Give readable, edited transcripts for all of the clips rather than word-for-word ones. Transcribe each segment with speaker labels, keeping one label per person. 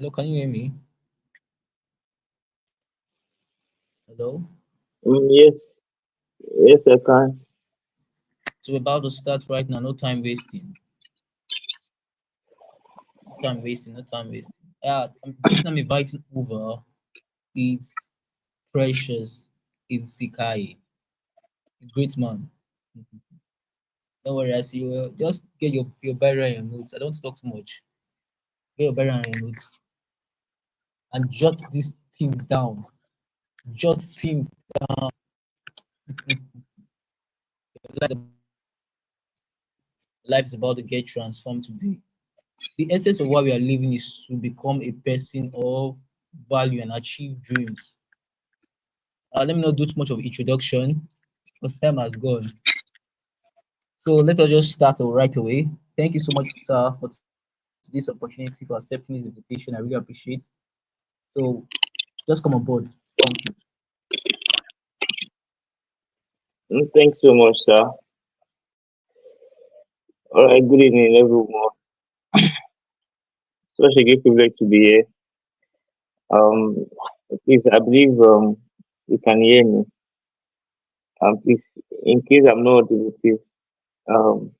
Speaker 1: Hello, can you hear me? Hello.
Speaker 2: Yes, yes, I can.
Speaker 1: So we're about to start right now. No time wasting. No time wasting. No time wasting. The person I'm inviting over is Precious in Sikai. A great man. Don't worry, I see you. Just get your barrier and your notes. I don't talk too much. Get your barrier and your notes and jot these things down. Jot things. Life life is about to get transformed today. The essence of what we are living is to become a person of value and achieve dreams. Let me not do too much of introduction because time has gone. So let us just start right away. Thank you so much, sir, for today's opportunity, for accepting this invitation. I really appreciate. So just come on board. Thank you.
Speaker 2: Thanks so much, sir. All right, good evening, everyone. Such a great privilege to be here. Um, Please, I believe you can hear me. Please, in case I'm not audible, please, um,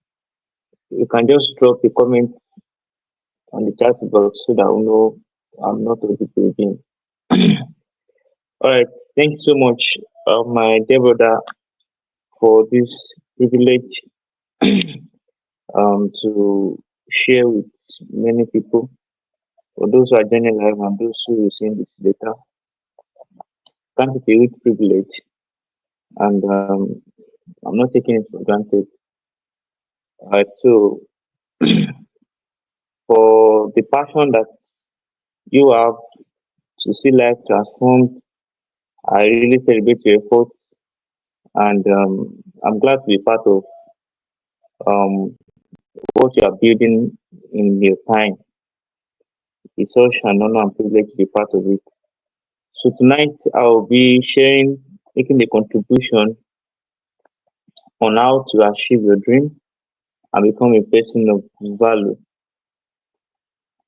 Speaker 2: you can just drop a comment on the chat box so that I know I'm not audible again. All right, thank you so much, my dear brother, for this privilege to share with many people. For those who are joining live and those who will see this later, can't take a huge privilege, and I'm not taking it for granted. So, for the passion that you have to see life transformed, I really celebrate your efforts, and I'm glad to be part of what you are building in your time. It's such an honor and privilege to be part of it. So tonight I'll be sharing, making a contribution on how to achieve your dream and become a person of value.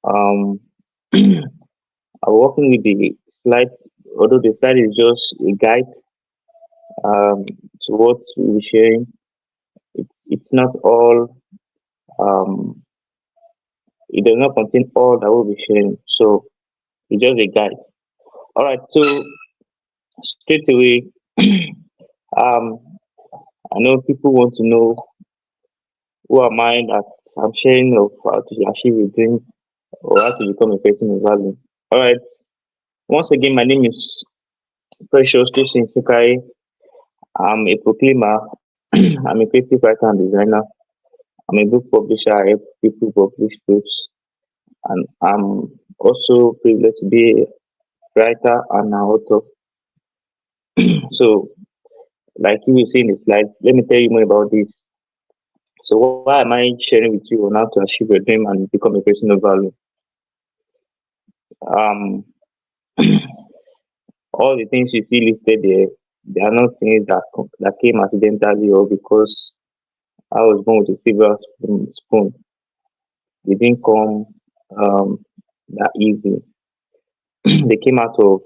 Speaker 2: Um, I'm working with the slide, although the slide is just a guide to what we'll be sharing. It's not all, um, it does not contain all that we'll be sharing. So it's just a guide. All right, so straight away, um, I know people want to know who am I that I'm sharing of how to achieve a dream or how to become a person of value. All right, once again, my name is Precious T.ISINKAYE. I'm a proclaimer. I'm a creative writer and designer. I'm a book publisher. I help people publish books. And I'm also privileged to be a writer and an author. So, like you will see in the slide, let me tell you more about this. So, why am I sharing with you on how to achieve your dream and become a person of value? Um, all the things you see listed there, they are not things that came accidentally or because I was born with a silver spoon. They didn't come that easy. They came out of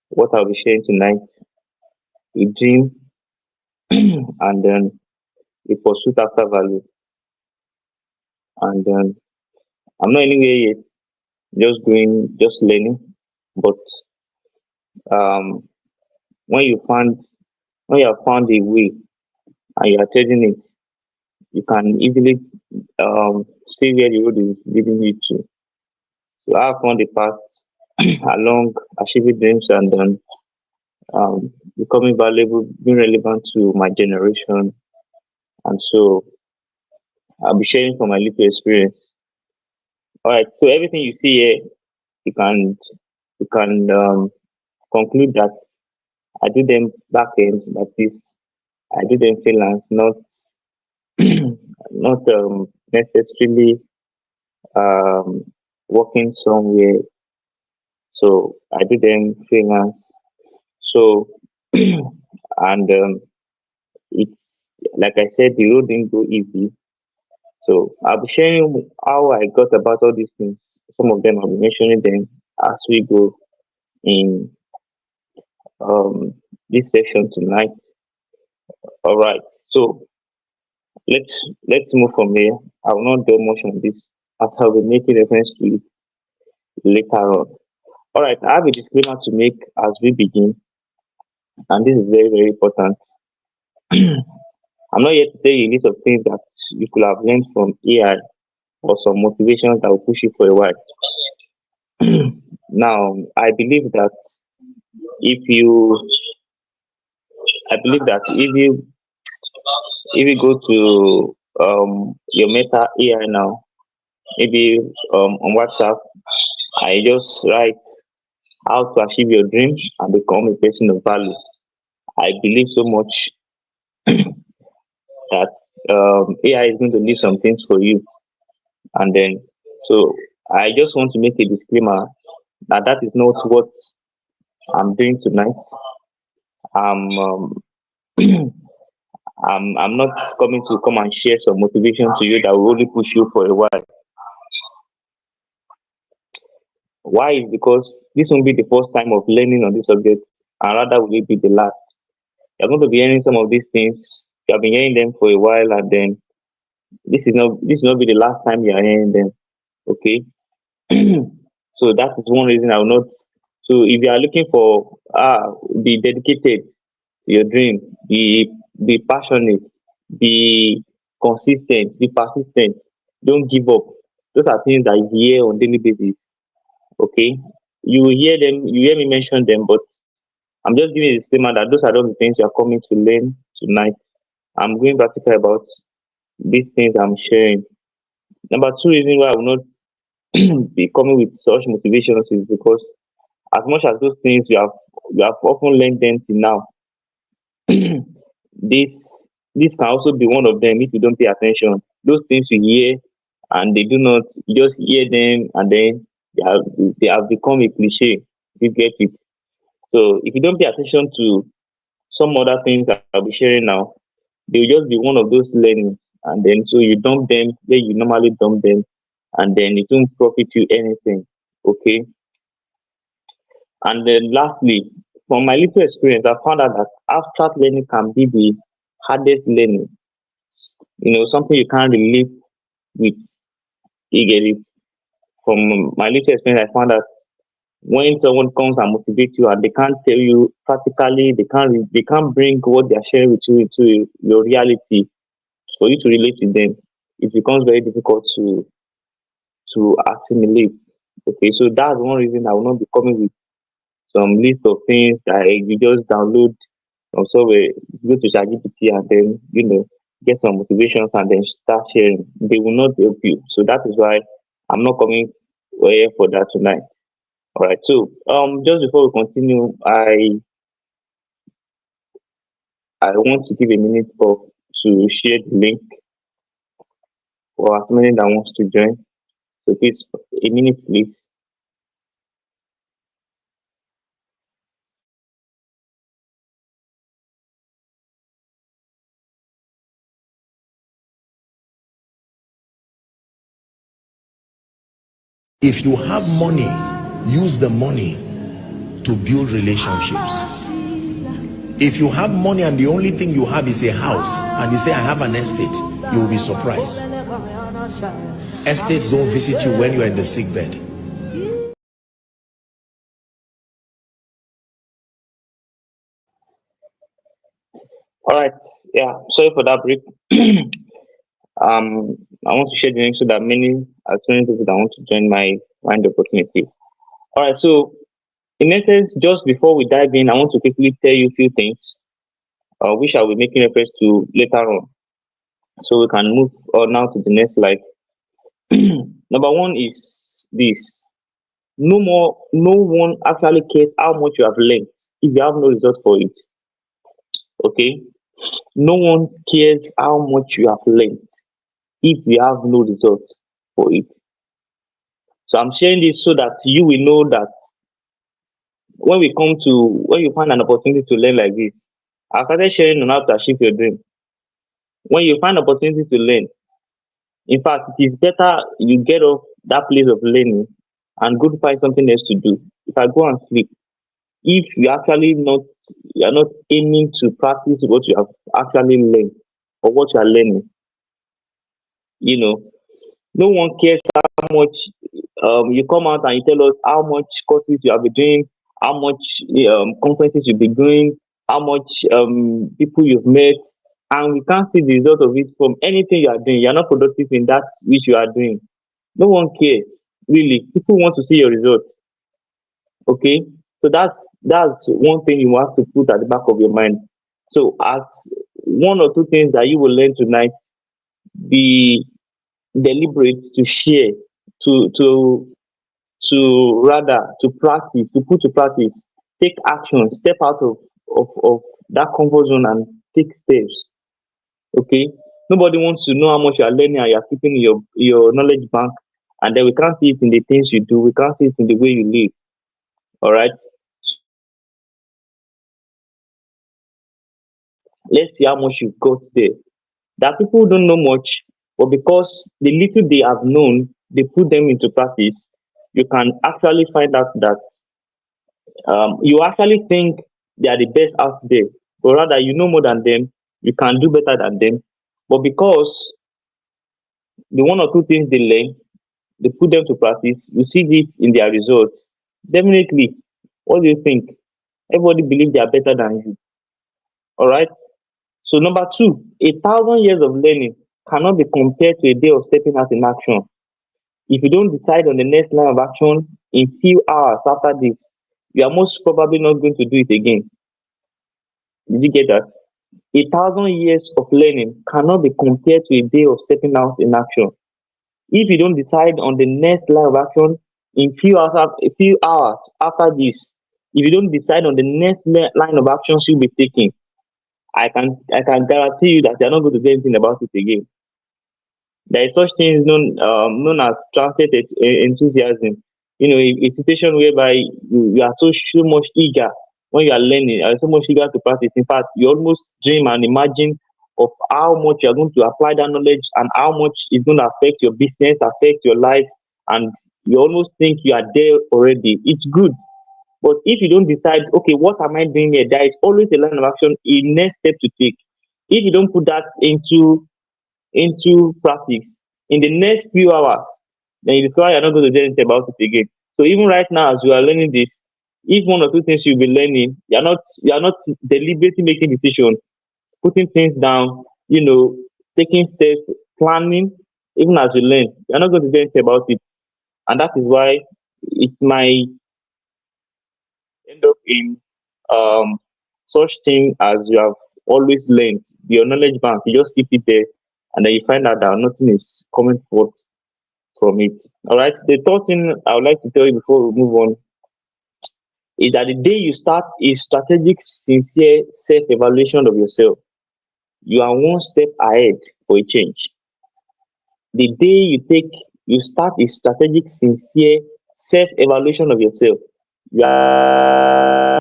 Speaker 2: what I'll be sharing tonight, a dream, and then a pursuit after value. And then I'm not anywhere yet, just learning. But um, when you find, when you have found a way and you are treading it, you can easily see where the road is leading you to. So I have found a path along achieving dreams and then becoming valuable, being relevant to my generation. And so I'll be sharing from my little experience. All right. So everything you see here, you can conclude that I do them back end. That is, I do them freelance, not not necessarily um, working somewhere. So I do them freelance. So and it's like I said, the road didn't go easy. So I'll be sharing how I got about all these things. Some of them I'll be mentioning them as we go in um, this section tonight. All right. So let's let's move from here. I will not dwell much on this as I'll be making reference to it later on. All right. I have a disclaimer to make as we begin, and this is very very important. I'm not here to tell you a list of things that you could have learned from AI or some motivations that will push you for a while. Now, if you, I believe that if you go to your Meta AI now, maybe on WhatsApp, I just write how to achieve your dream and become a person of value. I believe so much that AI is going to leave some things for you, and then so I just want to make a disclaimer that that is not what I'm doing tonight. I'm I'm not coming to come and share some motivation to you that will only push you for a while. Why? Is because this won't be the first time of learning on this subject, and rather will it be the last. You're going to be hearing some of these things. You have been hearing them for a while, and then this will not be the last time you are hearing them. Okay, so that is one reason I will not. So if you are looking for be dedicated to your dream, be passionate, be consistent, be persistent. Don't give up. Those are things that you hear on daily basis. Okay, you will hear them. You hear me mention them, but I'm just giving a disclaimer that those are not the things you are coming to learn tonight. I'm going practical about these things I'm sharing. Number two reason why I will not be coming with such motivations is because as much as those things you have often learned them till now, this this can also be one of them if you don't pay attention. Those things you hear and they do not you just hear them and then they have become a cliche. You get it. So if you don't pay attention to some other things that I'll be sharing now, they will just be one of those learnings. And then so you dump them where you normally dump them, and then it won't profit you anything. Okay. And then lastly, from my little experience, I found out that abstract learning can be the hardest learning. Something you can't relate with. You get it. From my little experience, I found that when someone comes and motivates you and they can't tell you practically, they can't bring what they are sharing with you into your reality for you to relate with them. It becomes very difficult to assimilate. Okay, so that's one reason I will not be coming with some list of things that you just download from somewhere, go to ChatGPT and then get some motivations and then start sharing. They will not help you. So that is why I'm not coming here for that tonight. All right. So just before we continue, I want to give a minute of to share the link for as many that wants to join. So please, a minute, please.
Speaker 3: If you have money, use the money to build relationships. If you have money and the only thing you have is a house and you say I have an estate, you will be surprised. Estates don't visit you when you are in the sick bed.
Speaker 2: All right. Yeah. Sorry for that break. I want to share the link so that as many people that want to join my find the opportunity. All right. So in essence, just before we dive in, I want to quickly tell you a few things, which I will be making reference to later on, so we can move on now to the next slide. Number one is this: no one actually cares how much you have learned if you have no result for it. Okay, no one cares how much you have learned if you have no result for it. So I'm sharing this so that you will know that when you find an opportunity to learn like this, I started sharing on how to achieve your dream. When you find opportunity to learn, in fact, it is better you get off that place of learning and go to find something else to do. If I go and sleep, if you are not aiming to practice what you have actually learned or what you are learning, you know, no one cares how much you come out and you tell us how much courses you have been doing, how much conferences you've been doing, how much people you've met, and we can't see the result of it from anything you are doing. You are not productive in that which you are doing. No one cares, really. People want to see your results. Okay, so that's one thing you have to put at the back of your mind. So as one or two things that you will learn tonight, be deliberate to share, to to rather to practice, to put to practice, take action, step out of that comfort zone and take steps. Okay, nobody wants to know how much you are learning and you are keeping in your knowledge bank, and then we can't see it in the things you do, we can't see it in the way you live. All right, let's see how much you've got there. That people don't know much, but because the little they have known, they put them into practice, you can actually find out that you actually think they are the best out there, or rather, you know more than them, you can do better than them. But because the one or two things they learn, they put them to practice, you see it in their results. Definitely, what do you think? Everybody believes they are better than you. All right. So, number two, 1,000 years of learning cannot be compared to a day of stepping out in action. If you don't decide on the next line of action in few hours after this, you are most probably not going to do it again. Did you get that? 1,000 years of learning cannot be compared to a day of stepping out in action. If you don't decide on the next line of action in a few hours after this, if you don't decide on the next line of actions you'll be taking, I can guarantee you that you're not going to do anything about it again. There is such things known as translate enthusiasm. You know, a situation whereby you are so much eager when you are learning, you are so much eager to practice. In fact, you almost dream and imagine of how much you are going to apply that knowledge and how much it's going to affect your business, affect your life, and you almost think you are there already. It's good. But if you don't decide, okay, what am I doing here? There is always a line of action, a next step to take. If you don't put that into practice in the next few hours, then you discover you're not going to do anything about it again. So even right now, as you are learning this, if one or two things you'll be learning, you're not deliberately making decisions, putting things down, taking steps, planning, even as you learn, you're not going to do anything about it. And that is why it might end up in um such thing as you have always learned, your knowledge bank, you just keep it there, and then you find out that nothing is coming forth from it. All right. The third thing I would like to tell you before we move on is that the day you start a strategic, sincere self evaluation of yourself, you are one step ahead for a change. The day you start a strategic, sincere self evaluation of yourself, you are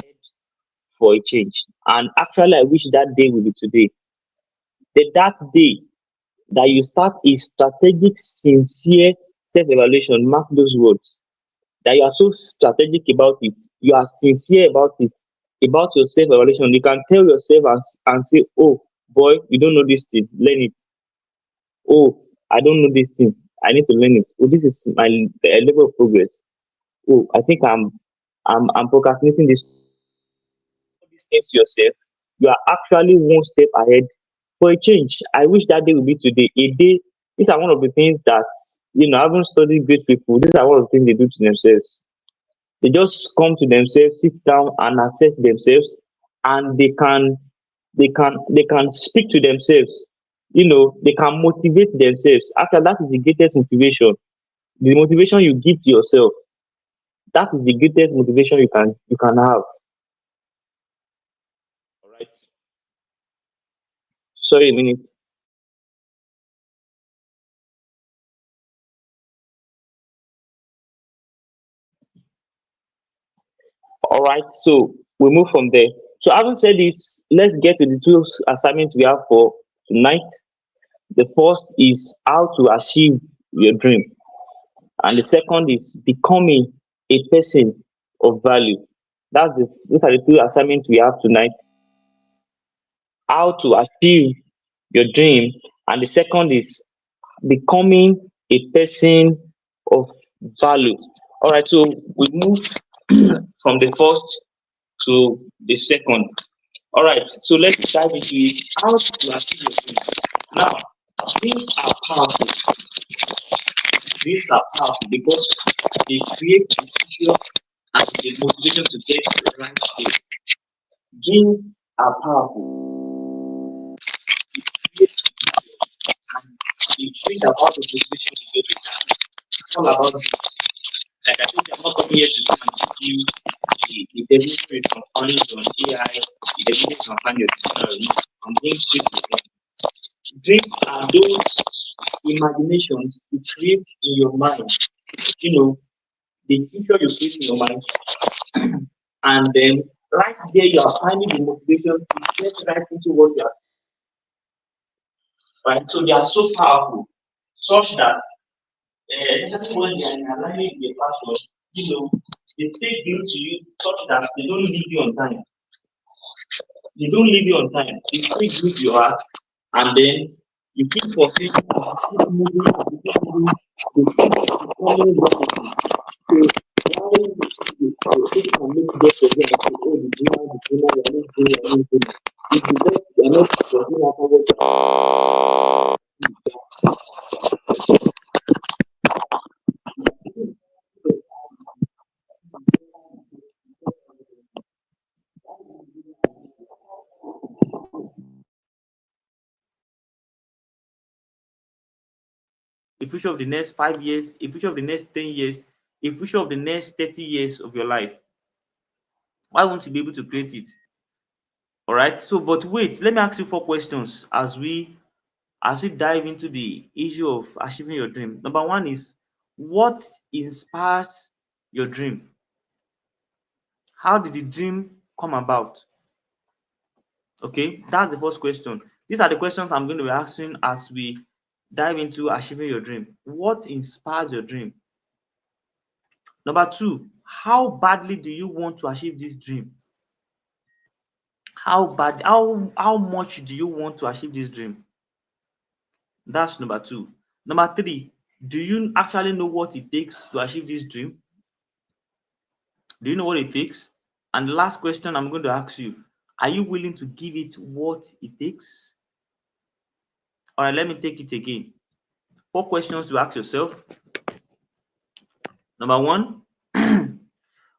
Speaker 2: for a change. And actually, I wish that day will be today. That day that you start a strategic, sincere self evaluation, mark those words. That you are so strategic about it, you are sincere about your self evaluation. You can tell yourself and say, oh boy, you don't know this thing, learn it. Oh, I don't know this thing, I need to learn it. Oh, this is my level of progress. Oh, I think I'm procrastinating this. These things to yourself, you are actually one step ahead for a change. I wish that day would be today. A day, these are one of the things that, I haven't studied great people. These are one of the things they do to themselves. They just come to themselves, sit down and assess themselves, and they can speak to themselves. They can motivate themselves. After that is the greatest motivation. The motivation you give to yourself. That is the greatest motivation you can have. All right. Sorry a minute. All right, so we move from there. So having said this, let's get to the two assignments we have for tonight. The first is how to achieve your dream. and the second is becoming a person of value. These are the two assignments we have tonight. How to achieve your dream, and the second is becoming a person of value. All right, so we move from the first to the second. All right, so let's dive into it. How to achieve your dream. Now, dreams are powerful. Dreams are powerful because they create a future and the motivation to get the right shape. Dreams are powerful. They create and they bring about the motivation to get it. It's all about dreams. Like I told you, I'm not coming here to come and teach you the demonstrate from knowledge on AI, the demonstrate from find your dictionary. I'm going straight to them. Dreams are those imaginations you create in your mind. You know, the future you create in your mind, and then right there you are finding the motivation to get right into what you are, right. So they are so powerful, such that especially when they are in alignment with your passion, they stay built to you such that they don't leave you on time. They don't leave you on time. They stay glued to your heart, and then you keep fulfilling, you keep moving, you keep moving, you keep becoming what you do. So why you can make just again and say, oh, the dreamer, you're not doing, you're not doing. If you just, you're not working after what
Speaker 4: a future of the next 5 years, a future of the next 10 years, a future of the next 30 years of your life. Why won't you be able to create it? All right. So, but wait, let me ask you 4 questions as we dive into the issue of achieving your dream. Number one is, what inspires your dream? How did the dream come about? Okay, that's the first question. These are the questions I'm going to be asking as we dive into achieving your dream. What inspires your dream? Number two, how badly do you want to achieve this dream? How much do you want to achieve this dream? That's number two. Number three, do you actually know what it takes to achieve this dream? Do you know what it takes? And the last question I'm going to ask you, are you willing to give it what it takes? All right, let me take it again. 4 questions to ask yourself. Number one,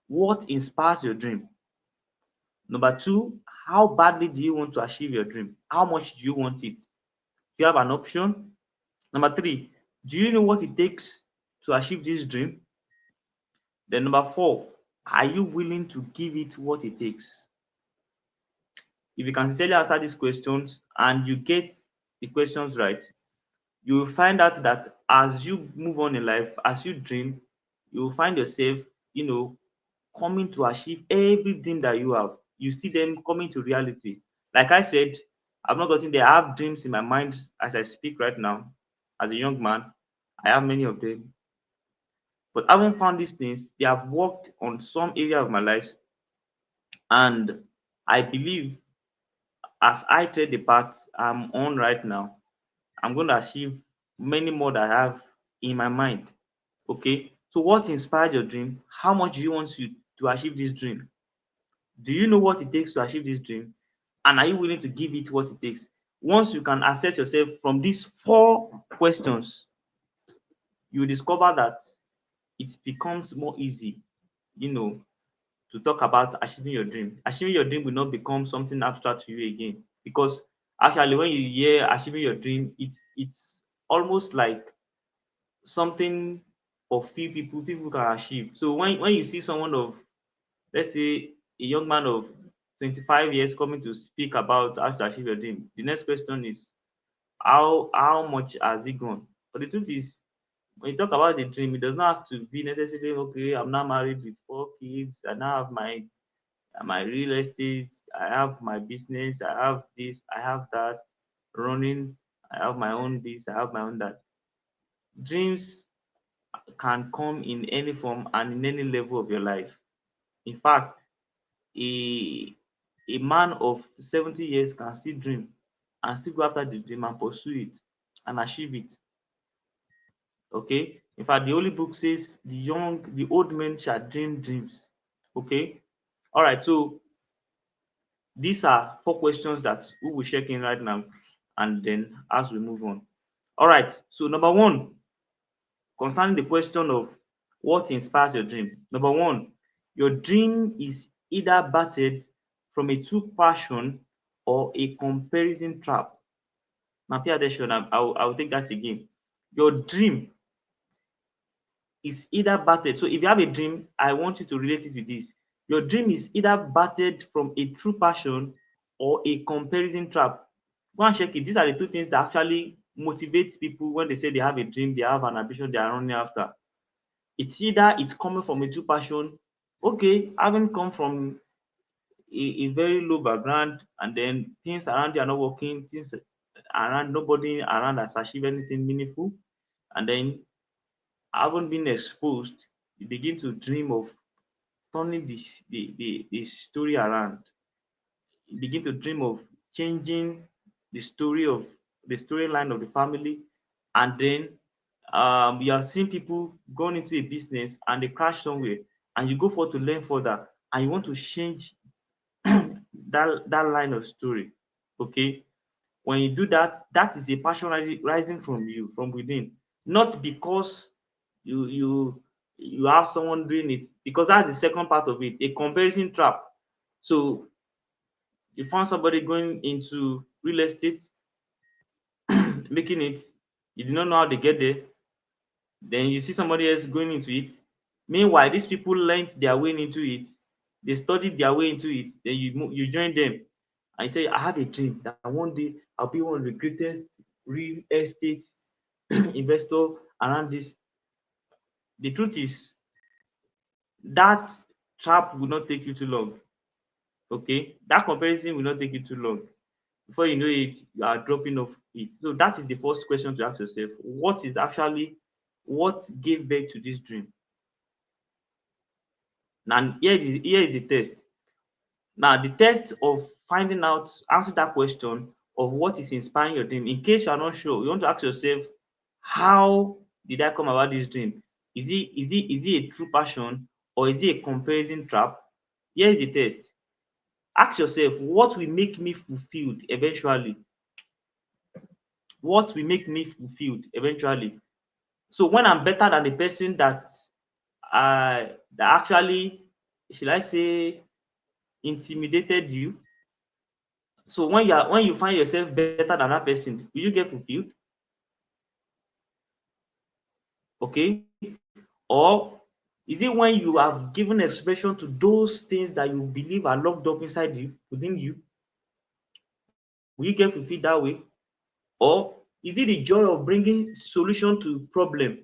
Speaker 4: what inspires your dream? Number two, how badly do you want to achieve your dream? How much do you want it? Do you have an option? Number three, do you know what it takes to achieve this dream? Then number four, are you willing to give it what it takes? If you can sincerely answer these questions and you get the questions right, you will find out that as you move on in life, as you dream, you will find yourself, you know, coming to achieve every dream that you have. You see them coming to reality. Like I said, I've not gotten there. I have dreams in my mind as I speak right now. As a young man, I have many of them. But I haven't found these things. They have worked on some area of my life. And I believe as I tread the path I'm on right now, I'm going to achieve many more that I have in my mind. Okay. So what inspired your dream? How much do you want to achieve this dream? Do you know what it takes to achieve this dream? And are you willing to give it what it takes? Once you can assess yourself from these 4 questions, you discover that it becomes more easy, you know, to talk about achieving your dream. Achieving your dream will not become something abstract to you again. Because actually, when you hear achieving your dream, it's almost like something for few people can achieve. So when you see someone of, let's say, a young man of 25 years coming to speak about how to achieve your dream, the next question is, how much has he gone? But the truth is, when you talk about the dream, it does not have to be necessarily, okay, I'm now married with 4 kids, I now have my real estate, I have my business, I have this, I have that running, I have my own this, I have my own that. Dreams can come in any form and in any level of your life. In fact, a a man of 70 years can still dream and still go after the dream and pursue it and achieve it. Okay. In fact, the Holy Book says the old men shall dream dreams. Okay. All right. So these are four questions that we will check in right now, and then as we move on. All right. So number one, concerning the question of what inspires your dream. Number one, your dream is either battered from a true passion or a comparison trap. Now, pay attention. I will take that again. Your dream is either battered. So, if you have a dream, I want you to relate it with this. Your dream is either battered from a true passion or a comparison trap. Go and check it. These are the two things that actually motivate people when they say they have a dream, they have an ambition, they are running after. It's either it's coming from a true passion. Okay, having come from a very low background, and then things around you are not working, things around nobody around has achieved anything meaningful, and then having been exposed, you begin to dream of turning the story around. You begin to dream of changing the story of the storyline of the family, and then you have seen people going into a business and they crash somewhere, and you go for to learn further, and you want to change that line of story. Okay, when you do that, that is a passion rising from you from within, not because you have someone doing it, because that's the second part of it, a comparison trap. So you found somebody going into real estate, making it, you do not know how they get there, then you see somebody else going into it. Meanwhile, these people learned their way into it, they studied their way into it, then you join them and you say, I have a dream that one day I'll be one of the greatest real estate investor around this. The truth is that trap will not take you too long. Okay, that comparison will not take you too long. Before you know it, you are dropping off it. So that is the first question to ask yourself. What gave birth to this dream? Now here is the test. Now the test of finding out, answer that question of what is inspiring your dream. In case you are not sure, you want to ask yourself, how did I come about this dream? Is it a true passion, or is it a comparison trap? Here is the test. Ask yourself, what will make me fulfilled eventually? What will make me fulfilled eventually? So when I'm better than the person that actually, should I say, intimidated you. So when you find yourself better than that person, will you get fulfilled? Okay? Or is it when you have given expression to those things that you believe are locked up inside you, within you? Will you get fulfilled that way? Or is it the joy of bringing solution to problem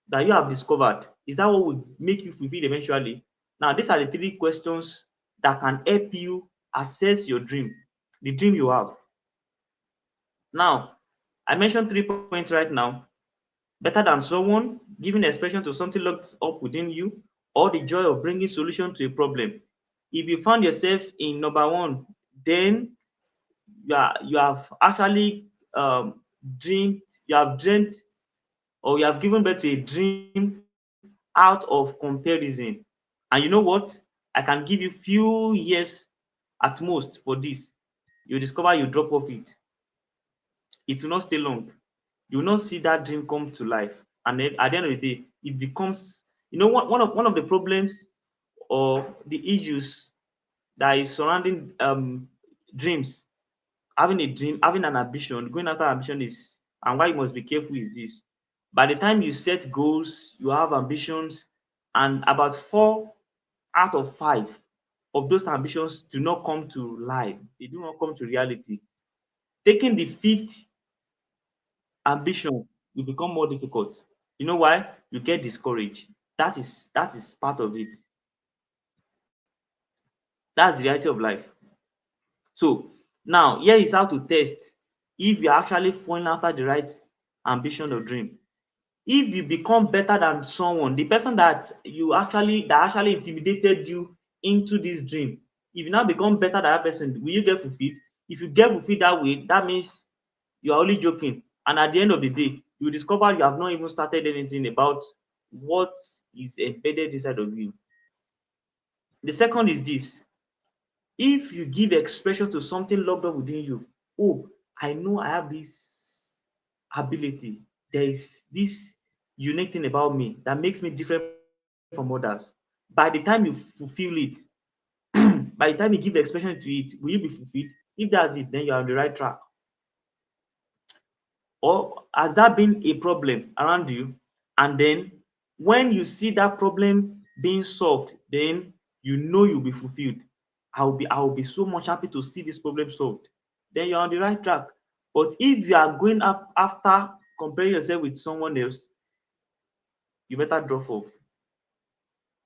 Speaker 4: that you have discovered? Is that what will make you fulfilled eventually? Now, these are the three questions that can help you assess your dream, the dream you have. Now, I mentioned 3 points right now. Better than someone, giving expression to something locked up within you, or the joy of bringing solution to a problem. If you found yourself in number one, then you have actually dreamed, you have dreamt, or you have given birth to a dream out of comparison. And you know what? I can give you few years at most for this. You discover you drop off it. It will not stay long. You will not see that dream come to life. And then at the end of the day, it becomes, one of the problems or the issues that is surrounding dreams. Having a dream, having an ambition, going after ambition is, and why you must be careful is this. By the time you set goals, you have ambitions, and about 4 out of 5 of those ambitions do not come to life. They do not come to reality. Taking the fifth ambition will become more difficult. You know why? You get discouraged. That is part of it. That's the reality of life. So now here is how to test if you're actually following after the right ambition or dream. If you become better than someone, the person that actually intimidated you into this dream, if you now become better than that person, will you get fulfilled? If you get fulfilled that way, that means you are only joking. And at the end of the day, you will discover you have not even started anything about what is embedded inside of you. The second is this: if you give expression to something locked up within you, oh, I know I have this ability. There is this unique thing about me that makes me different from others. By the time you fulfill it, by the time you give expression to it, will you be fulfilled? If that's it, then you're on the right track. Or has that been a problem around you? And then when you see that problem being solved, then you know you'll be fulfilled. I will be so much happy to see this problem solved. Then you're on the right track. But if you are going up after comparing yourself with someone else, you better drop off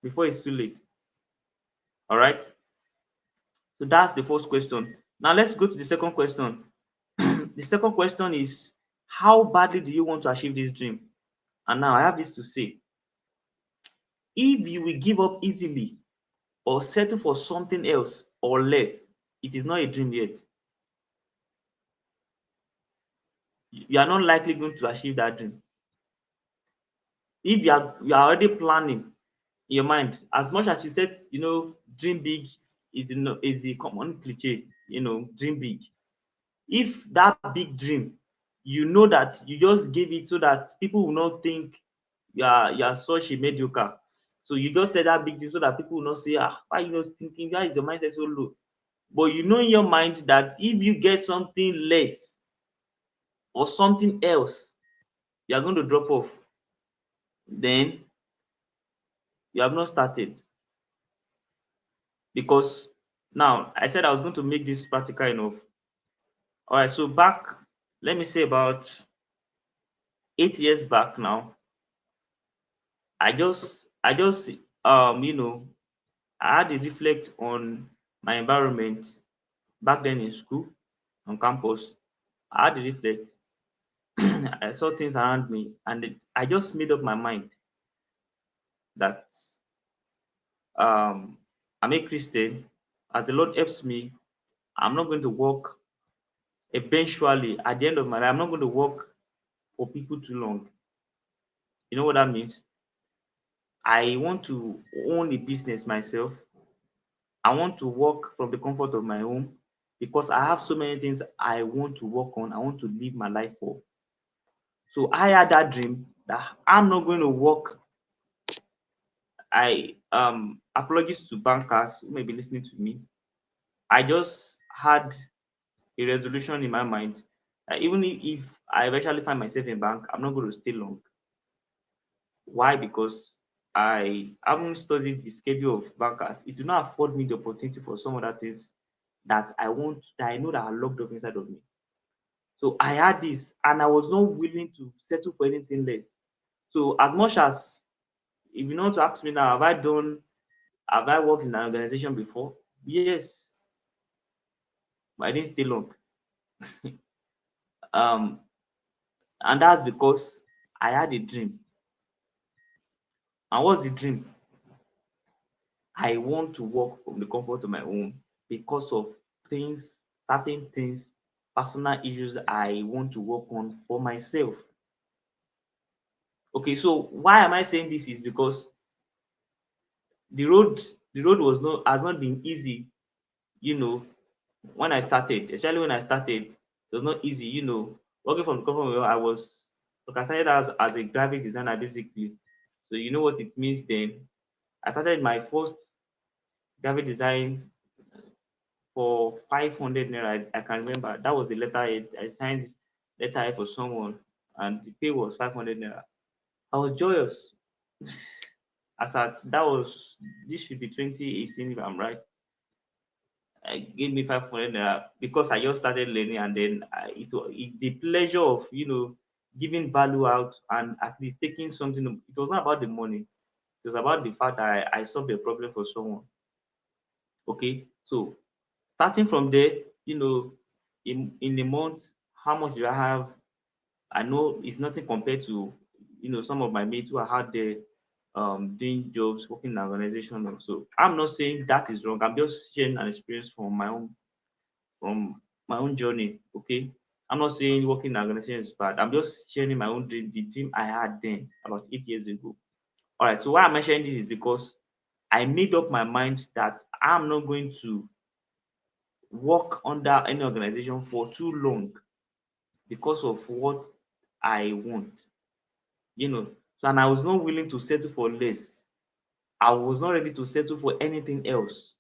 Speaker 4: before it's too late. All right. So that's the first question. Now let's go to the second question. The second question is, how badly do you want to achieve this dream? And now I have this to say: if you will give up easily or settle for something else or less, it is not a dream yet. You are not likely going to achieve that dream. If you are already planning in your mind, as much as you said, dream big is a common cliche, dream big. If that big dream, you know that you just gave it so that people will not think you are such a mediocre. So you just said that big dream so that people will not say, why you not thinking, why is your mindset so low? But you know in your mind that if you get something less or something else, you are going to drop off. Then you have not started. Because now I said I was going to make this practical enough. All right, so back, let me say about 8 years back now, I just I had to reflect on my environment back then in school, on campus. I had to reflect. I saw things around me, and I just made up my mind that um, I'm a Christian. As the Lord helps me, I'm not going to work. Eventually, at the end of my life, I'm not going to work for people too long. You know what that means? I want to own a business myself. I want to work from the comfort of my home because I have so many things I want to work on. I want to live my life for. So I had that dream that I'm not going to work. I apologies to bankers who may be listening to me. I just had a resolution in my mind that even if I eventually find myself in bank, I'm not going to stay long. Why? Because I haven't studied the schedule of bankers. It will not afford me the opportunity for some other things that I want, that I know that are locked up inside of me. So I had this and I was not willing to settle for anything less. So as much as, if you want to ask me now, have I worked in an organization before? Yes, but I didn't stay long. Um, and that's because I had a dream. And what's the dream? I want to work from the comfort of my home because of certain things, personal issues I want to work on for myself. Okay, so why am I saying this? Is because the road the road has not been easy, you know, when I started, especially when I started, it was not easy, working from the comfort of my home. I was started as a graphic designer basically. So you know what it means then. I started my first graphic design for 500 naira. I can remember that was the letterhead. I signed letterhead for someone, and the pay was 500 naira. I was joyous. As at that was This should be 2018 if I'm right. I gave me 500 naira because I just started learning, and then the pleasure of giving value out and at least taking something. It was not about the money. It was about the fact that I solved a problem for someone. Okay, so starting from there, in a month, how much do I have? I know it's nothing compared to some of my mates who are out there doing jobs, working in an organization. So I'm not saying that is wrong. I'm just sharing an experience from my own journey. Okay. I'm not saying working in an organization is bad. I'm just sharing my own dream, the dream I had then about 8 years ago. All right. So why I'm mentioning this is because I made up my mind that I'm not going to work under any organization for too long because of what I want. So, and I was not willing to settle for less. I was not ready to settle for anything else.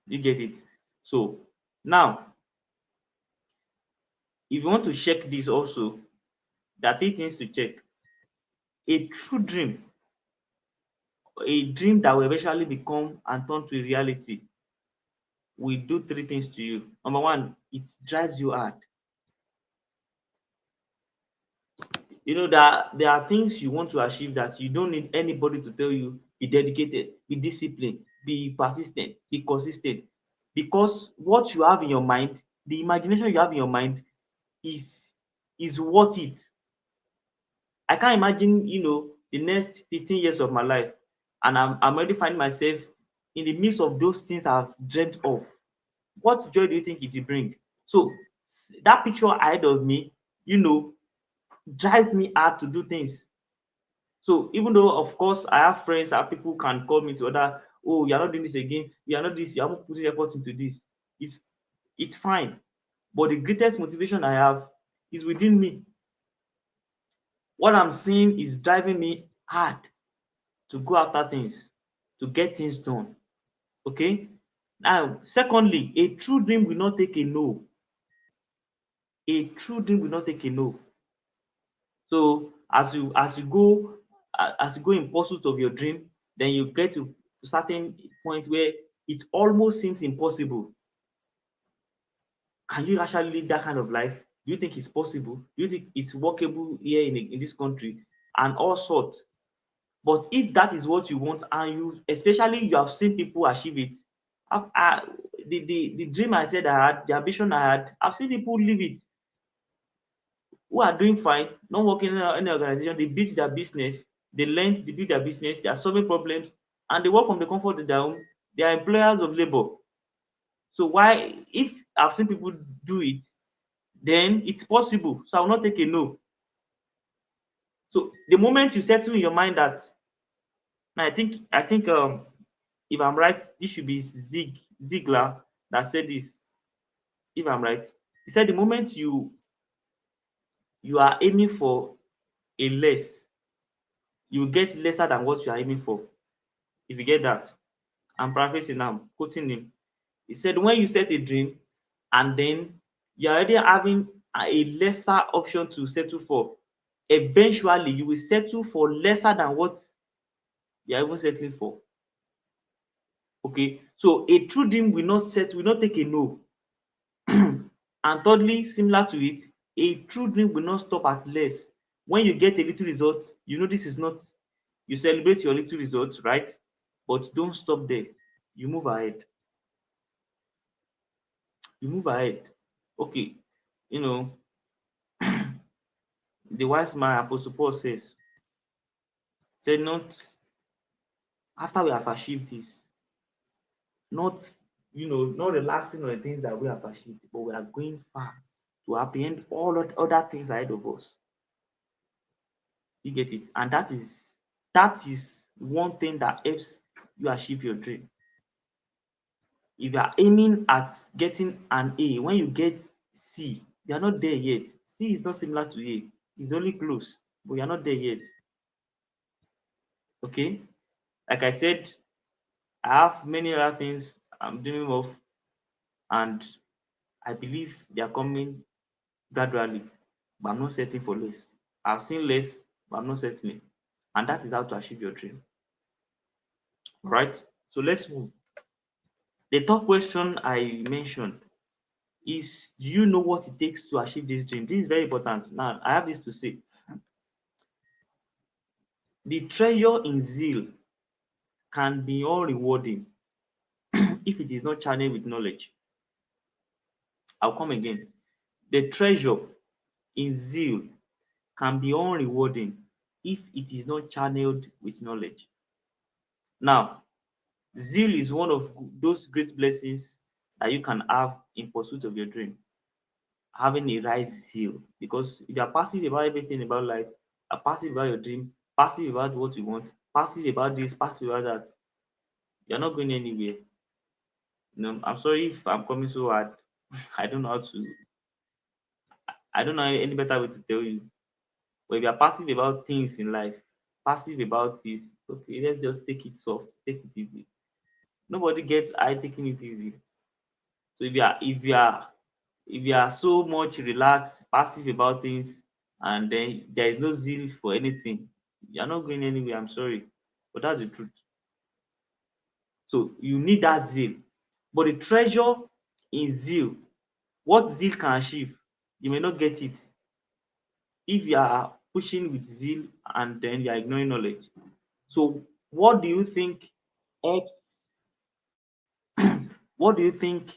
Speaker 4: You get it? So now, if you want to check this also, there are three things to check. A true dream, a dream that will eventually become and turn to a reality, will do three things to you. Number one, it drives you hard. That there are things you want to achieve that you don't need anybody to tell you, be dedicated, be disciplined, be persistent, be consistent. Because what you have in your mind, the imagination you have in your mind is worth it. I can't imagine, the next 15 years of my life, and I'm already finding myself in the midst of those things I've dreamt of. What joy do you think it will bring? So that picture ahead of me, drives me hard to do things. So even though, of course, I have friends, I have people who can call me to order, oh, you're not doing this again, you are not this, you haven't put effort into this. It's it's fine. But the greatest motivation I have is within me. What I'm seeing is driving me hard to go after things, to get things done. Okay. Now, secondly, a true dream will not take a no. A true dream will not take a no. So as you go in pursuit of your dream, then you get to a certain point where it almost seems impossible. Can you actually live that kind of life? Do you think it's possible? Do you think it's workable here in this country? And all sorts. But if that is what you want, and especially you have seen people achieve it, the dream I said I had, the ambition I had, I've seen people live it who are doing fine, not working in any organization. They build their business, they build their business, they are solving problems, and they work from the comfort of their home. They are employers of labor. So why, if I've seen people do it, then it's possible. So I will not take a no. So the moment you settle in your mind that, I think if I'm right, this should be Ziegler that said this. If I'm right, he said the moment you are aiming for a less, you get lesser than what you are aiming for. If you get that, I'm paraphrasing now, I'm quoting him. He said when you set a dream and then you're already having a lesser option to settle for, eventually you will settle for lesser than what you're even settling for. Okay, so a true dream will not take a no. And thirdly, similar to it, a true dream will not stop at less. When you get a little result, this is not, you celebrate your little results, right? But don't stop there. You move ahead. You move ahead. Okay, you know, the wise man Apostle Paul said not after we have achieved this, not not relaxing on the things that we have achieved, but we are going far to apprehend all other things ahead of us. You get it? And that is one thing that helps you achieve your dream. If you are aiming at getting an A, when you get C, you are not there yet. C is not similar to A, it's only close, but you are not there yet. Okay, like I said, I have many other things I'm dreaming of, and I believe they are coming gradually, but I'm not settling for less. I've seen less, but I'm not settling. And that is how to achieve your dream. All right, so let's move. The third question I mentioned is, do you know what it takes to achieve this dream? This is very important. Now, I have this to say. The treasure in zeal can be unrewarding if it is not channeled with knowledge. I'll come again. The treasure in zeal can be unrewarding if it is not channeled with knowledge. Now, zeal is one of those great blessings that you can have in pursuit of your dream. Having a right zeal, because if you are passive about everything about life, are passive about your dream, passive about what you want, passive about this, passive about that, you're not going anywhere. I'm sorry if I'm coming so hard. I don't know how to. I don't know any better way to tell you. But if you're passive about things in life, passive about this, okay, let's just take it soft, take it easy. Nobody gets high taking it easy. So if you are so much relaxed, passive about things, and then there is no zeal for anything, you're not going anywhere. I'm sorry, but that's the truth. So you need that zeal. But the treasure in zeal, what zeal can achieve, you may not get it if you are pushing with zeal and then you are ignoring knowledge. So what do you think helps? What do you think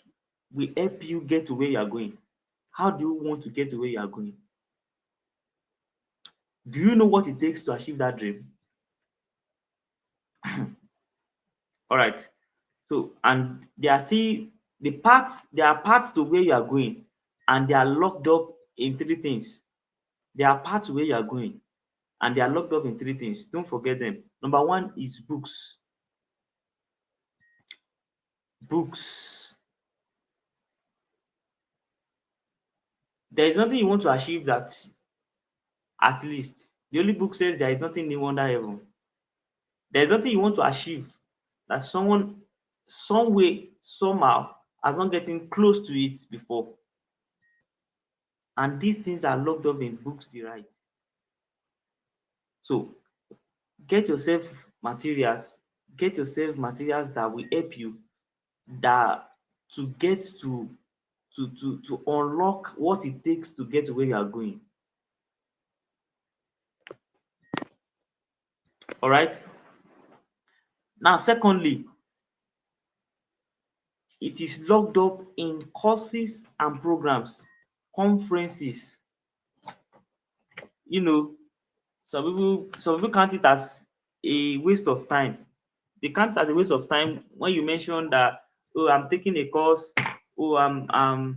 Speaker 4: will help you get to where you are going? How do you want to get to where you are going? Do you know what it takes to achieve that dream? All right. So, and there are paths to where you are going, and they are locked up in three things. There are paths to where you are going, and they are locked up in three things. Don't forget them. Number one is books. Books. There is nothing you want to achieve that, at least the Holy Book says there is nothing new under heaven. There is nothing you want to achieve that someone, some way, somehow, has not getting close to it before. And these things are locked up in books they write. So get yourself materials, get yourself materials that will help you, that to get to unlock what it takes to get to where you are going. All right. Now, secondly, it is locked up in courses and programs, conferences. You know, some people count it as a waste of time. They count it as a waste of time when you mention that, oh, I'm taking a course, oh, I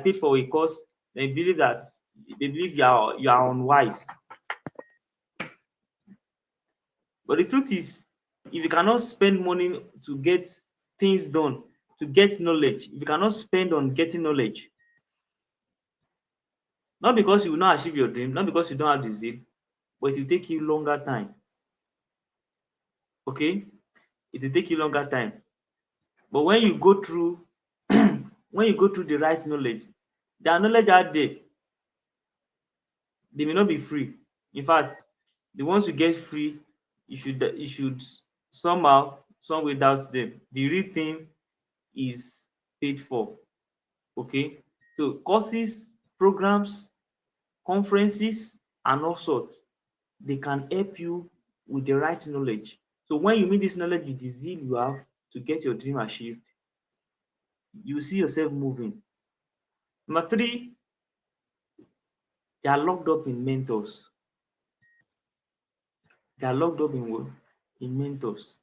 Speaker 4: paid for a course. They believe you are unwise. But the truth is, if you cannot spend money to get things done, to get knowledge, if you cannot spend on getting knowledge, not because you will not achieve your dream, not because you don't have the zeal, but it will take you longer time. Okay? It will take you longer time. But when you go through when you go through the right knowledge, there are knowledge out there, they may not be free. In fact, the ones you get free, you should somehow, some way doubt them. The real thing is paid for. Okay? So courses, programs, conferences, and all sorts, they can help you with the right knowledge. So when you meet this knowledge with the zeal you have to get your dream achieved, you see yourself moving. Number three, they are locked up in mentors. They are locked up in what? In mentors.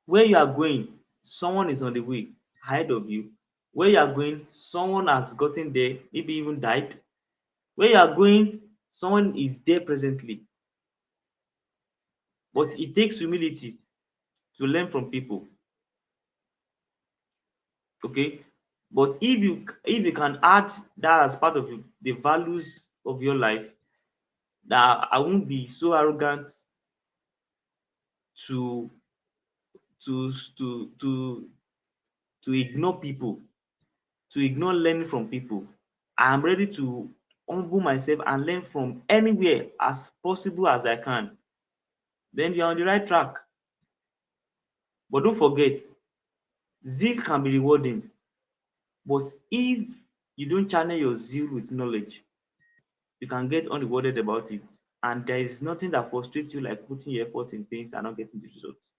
Speaker 4: Where you are going, someone is on the way ahead of you. Where you are going, someone has gotten there, maybe even died. Where you are going, someone is there presently. But it takes humility to learn from people. Okay? But if you can add that as part of the values of your life, that I won't be so arrogant to to to to to ignore people, to ignore learning from people. I am ready to humble myself and learn from anywhere as possible as I can. Then you're on the right track. But don't forget, zeal can be rewarding. But if you don't channel your zeal with knowledge, you can get unrewarded about it. And there is nothing that frustrates you like putting your effort in things and not getting the results.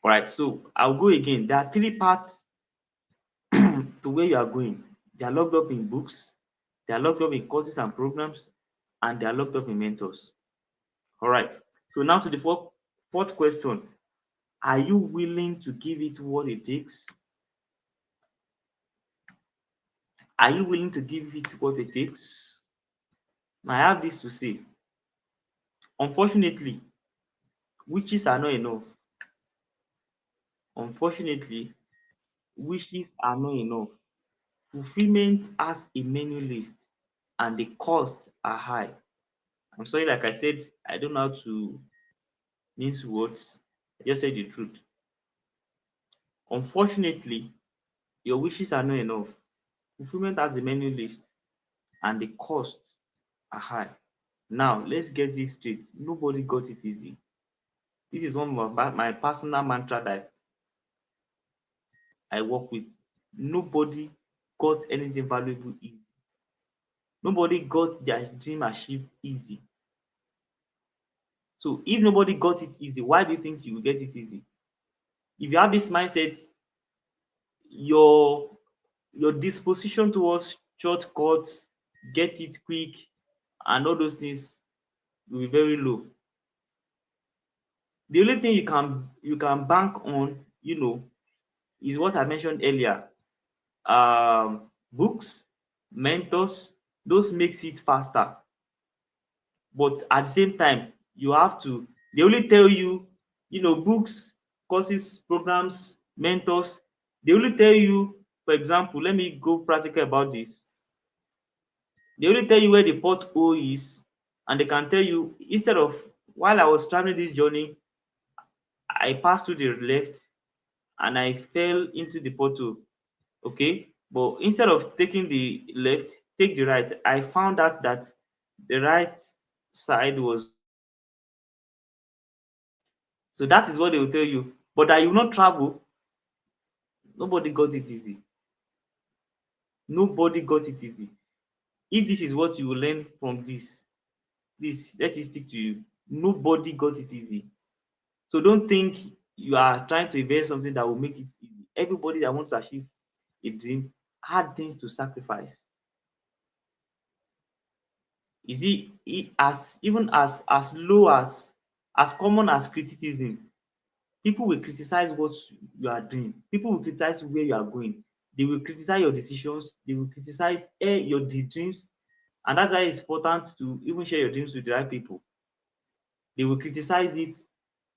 Speaker 4: All right, so I'll go again. There are three parts to where you are going. They are locked up in books, they are locked up in courses and programs, and they are locked up in mentors. All right. So now to the fourth question. Are you willing to give it what it takes? Are you willing to give it what it takes? I have this to say. Unfortunately, wishes are not enough. Unfortunately, wishes are not enough. Fulfillment has a menu list and the costs are high. I'm sorry, like I said, I don't know how to mince words. I just said the truth. Unfortunately, your wishes are not enough. Fulfillment has a menu list and the costs are high. Now, let's get this straight. Nobody got it easy. This is one of my personal mantra that I work with. Nobody got anything valuable easy. Nobody got their dream achieved easy. So if nobody got it easy, why do you think you will get it easy? If you have this mindset, your your disposition towards shortcuts, get it quick, and all those things will be very low. The only thing you can bank on, is what I mentioned earlier. Books, mentors, those makes it faster. But at the same time, you have to they only tell you, books, courses, programs, mentors, they only tell you, for example, let me go practical about this. They only tell you where the pothole is, and they can tell you, instead of, while I was traveling this journey, I passed to the left and I fell into the pothole. Okay, but instead of taking the left, take the right. I found out that the right side was not slippery. So that is what they will tell you. But that you will not travel, nobody got it easy. Nobody got it easy. If this is what you will learn from this, please let it stick to you. Nobody got it easy. So don't think you are trying to invent something that will make it easy. Everybody that wants to achieve a dream had things to sacrifice. Is it as even as low as common as criticism? People will criticize what you are doing. People will criticize where you are going. They will criticize your decisions. They will criticize your dreams. And that's why it's important to even share your dreams with the right people. They will criticize it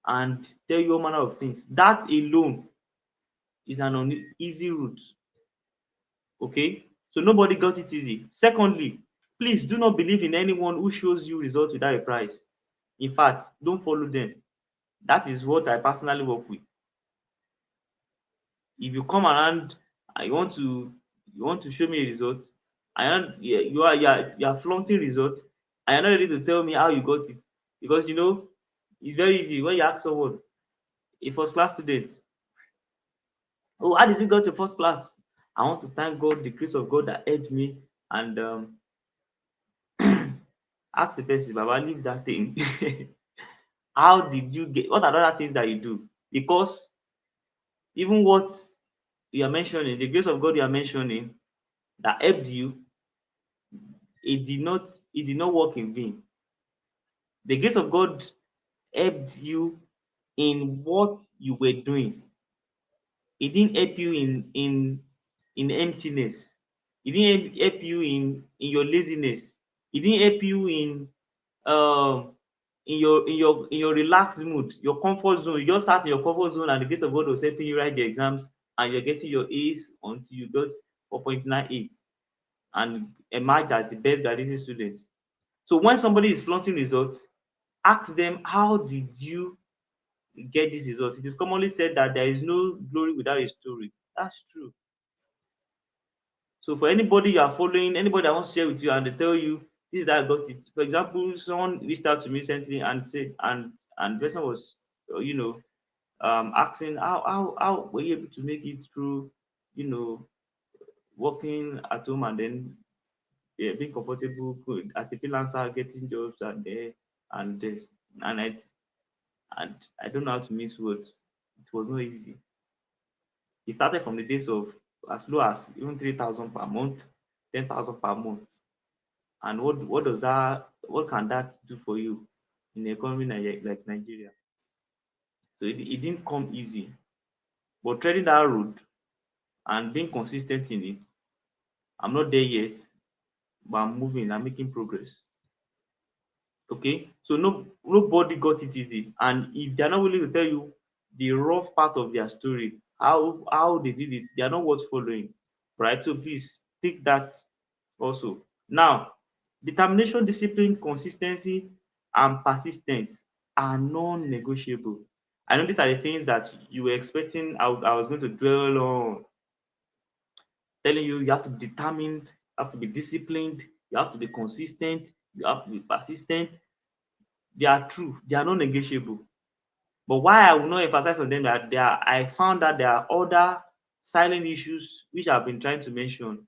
Speaker 4: and tell you all manner of things. That alone is an uneasy route. Okay? So nobody got it easy. Secondly, please do not believe in anyone who shows you results without a price. In fact, don't follow them. That is what I personally work with. If you come around and you want to show me a result, you are flaunting results, and you're not ready to tell me how you got it, because it's very easy when you ask someone, a first class student, oh, how did you get to first class? I want to thank God, the grace of God that helped me, and ask the person, Baba, leave that thing. How did you get? What are the other things that you do? Because even what you are mentioning, the grace of God you are mentioning that helped you, it did not work in vain. The grace of God helped you in what you were doing. It didn't help you in emptiness. It didn't help you in your laziness. It didn't help you um in your relaxed mood, your comfort zone. You just sat in your comfort zone and the grace of God was helping you write the exams, and you're getting your A's until you got 4.98 and emerged as the best graduating student. So when somebody is flaunting results, ask them, how did you get this result? It is commonly said that there is no glory without a story. That's true. So for anybody you are following, anybody that wants to share with you and they tell you this is how I got it. For example, someone reached out to me recently and said, and the person was, asking how were you able to make it through, you know, working at home and then, yeah, being comfortable, good as a freelancer, getting jobs and there and this, and I don't know how to miss words. It was not easy. It started from the days of as low as even 3,000 per month, 10,000 per month. And what can that do for you in an economy like Nigeria? So it didn't come easy. But treading that road and being consistent in it, I'm not there yet, but I'm moving, I'm making progress. Okay, so nobody got it easy, and if they're not willing to tell you the rough part of their story, how they did it, they are not worth following, right? So please take that also. Now, determination, discipline, consistency, and persistence are non-negotiable. I know these are the things that you were expecting I was going to dwell on, telling you you have to determine, you have to be disciplined, you have to be consistent, you have to be persistent. They are true, they are non-negotiable. But why I will not emphasize on them, that I found that there are other silent issues which I've been trying to mention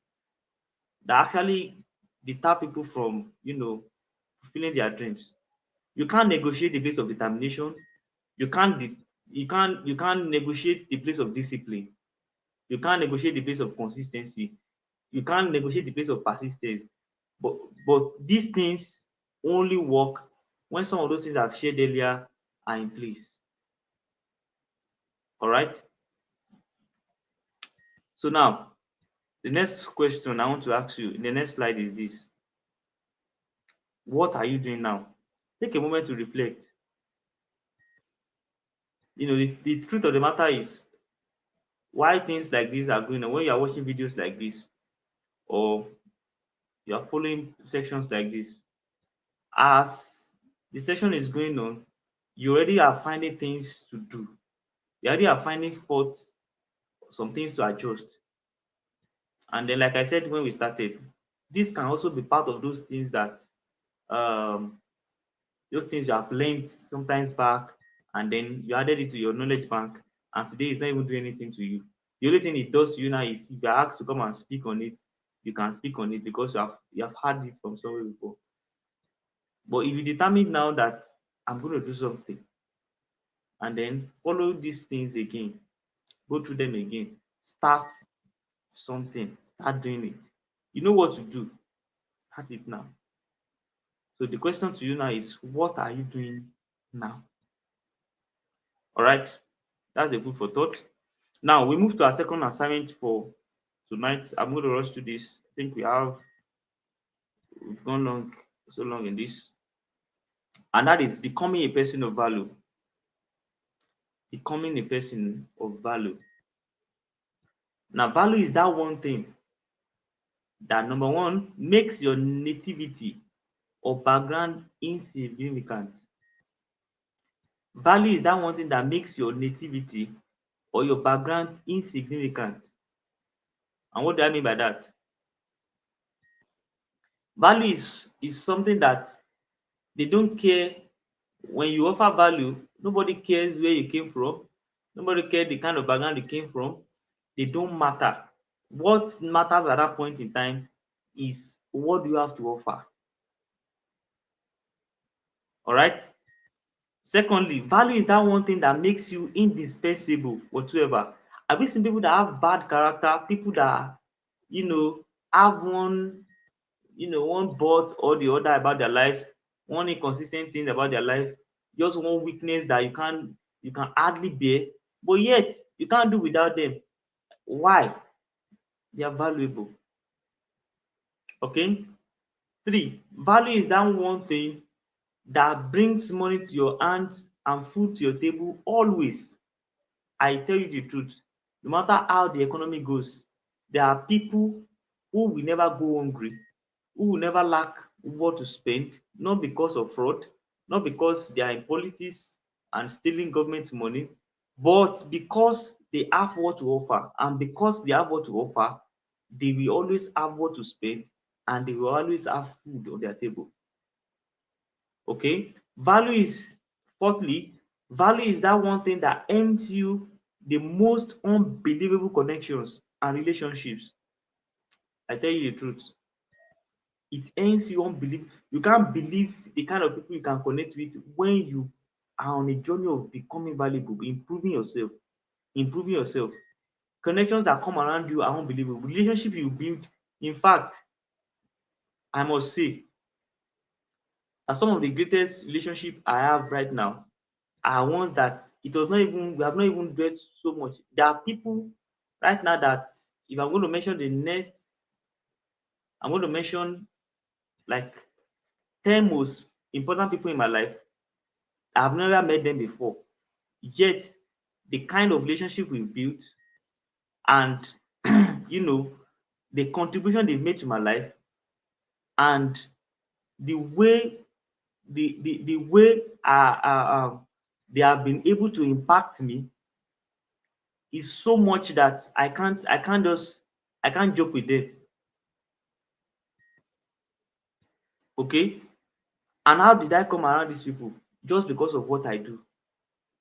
Speaker 4: that actually deter people from, fulfilling their dreams. You can't negotiate the place of determination. You can't you can't negotiate the place of discipline. You can't negotiate the place of consistency. You can't negotiate the place of persistence. But these things only work when some of those things I've shared earlier are in place. All right. So now the next question I want to ask you in the next slide is this: what are you doing now? Take a moment to reflect. The truth of the matter is, why things like this are going on, when you are watching videos like this, or you are following sections like this, as the session is going on, you already are finding things to do. You already are finding faults, some things to adjust. And then, like I said when we started, this can also be part of um those things you have learned sometimes back, and then you added it to your knowledge bank, and today it's not even doing anything to you. The only thing it does to you now is, if you're asked to come and speak on it, you can speak on it because you have had it from somewhere before. But if you determine now that I'm going to do something, and then follow these things again, go through them again, start something, start doing it. You know what to do, start it now. So the question to you now is, what are you doing now? All right, that's a food for thought. Now we move to our second assignment for tonight. I'm going to rush to this. I think we've gone so long in this, and that is becoming a person of value. Becoming a person of value. Now, value is that one thing that, number one, makes your nativity or background insignificant. Value is that one thing that makes your nativity or your background insignificant. And what do I mean by that? Value is something that they don't care. When you offer value, nobody cares where you came from, nobody cares the kind of background you came from. They don't matter. What matters at that point in time is, what do you have to offer? All right. Secondly, value is that one thing that makes you indispensable whatsoever. Have you seen people that have bad character, people that have one but or the other about their lives, one inconsistent thing about their life, just one weakness that you can hardly bear, but yet you can't do without them. Why? They are valuable. Okay. Three, value is that one thing that brings money to your hands and food to your table always. I tell you the truth, no matter how the economy goes, there are people who will never go hungry, who will never lack what to spend, not because of fraud, not because they are in politics and stealing government money, but because they have what to offer. And because they have what to offer, they will always have what to spend, and they will always have food on their table. Okay. Fourthly, value is that one thing that earns you the most unbelievable connections and relationships. I tell you the truth, it earns you unbelievable. You can't believe the kind of people you can connect with when you are on a journey of becoming valuable, improving yourself. Connections that come around you are unbelievable. Relationship you build, in fact, I must say that some of the greatest relationship I have right now are ones that it was not even we have not even dwelt so much. There are people right now that if I'm going to mention the next, I'm going to mention like 10 most important people in my life. I've never met them before. Yet the kind of relationship we built and you know the contribution they've made to my life and the way the way they have been able to impact me is so much that I can't joke with them. Okay. And how did I come around these people? Just because of what I do.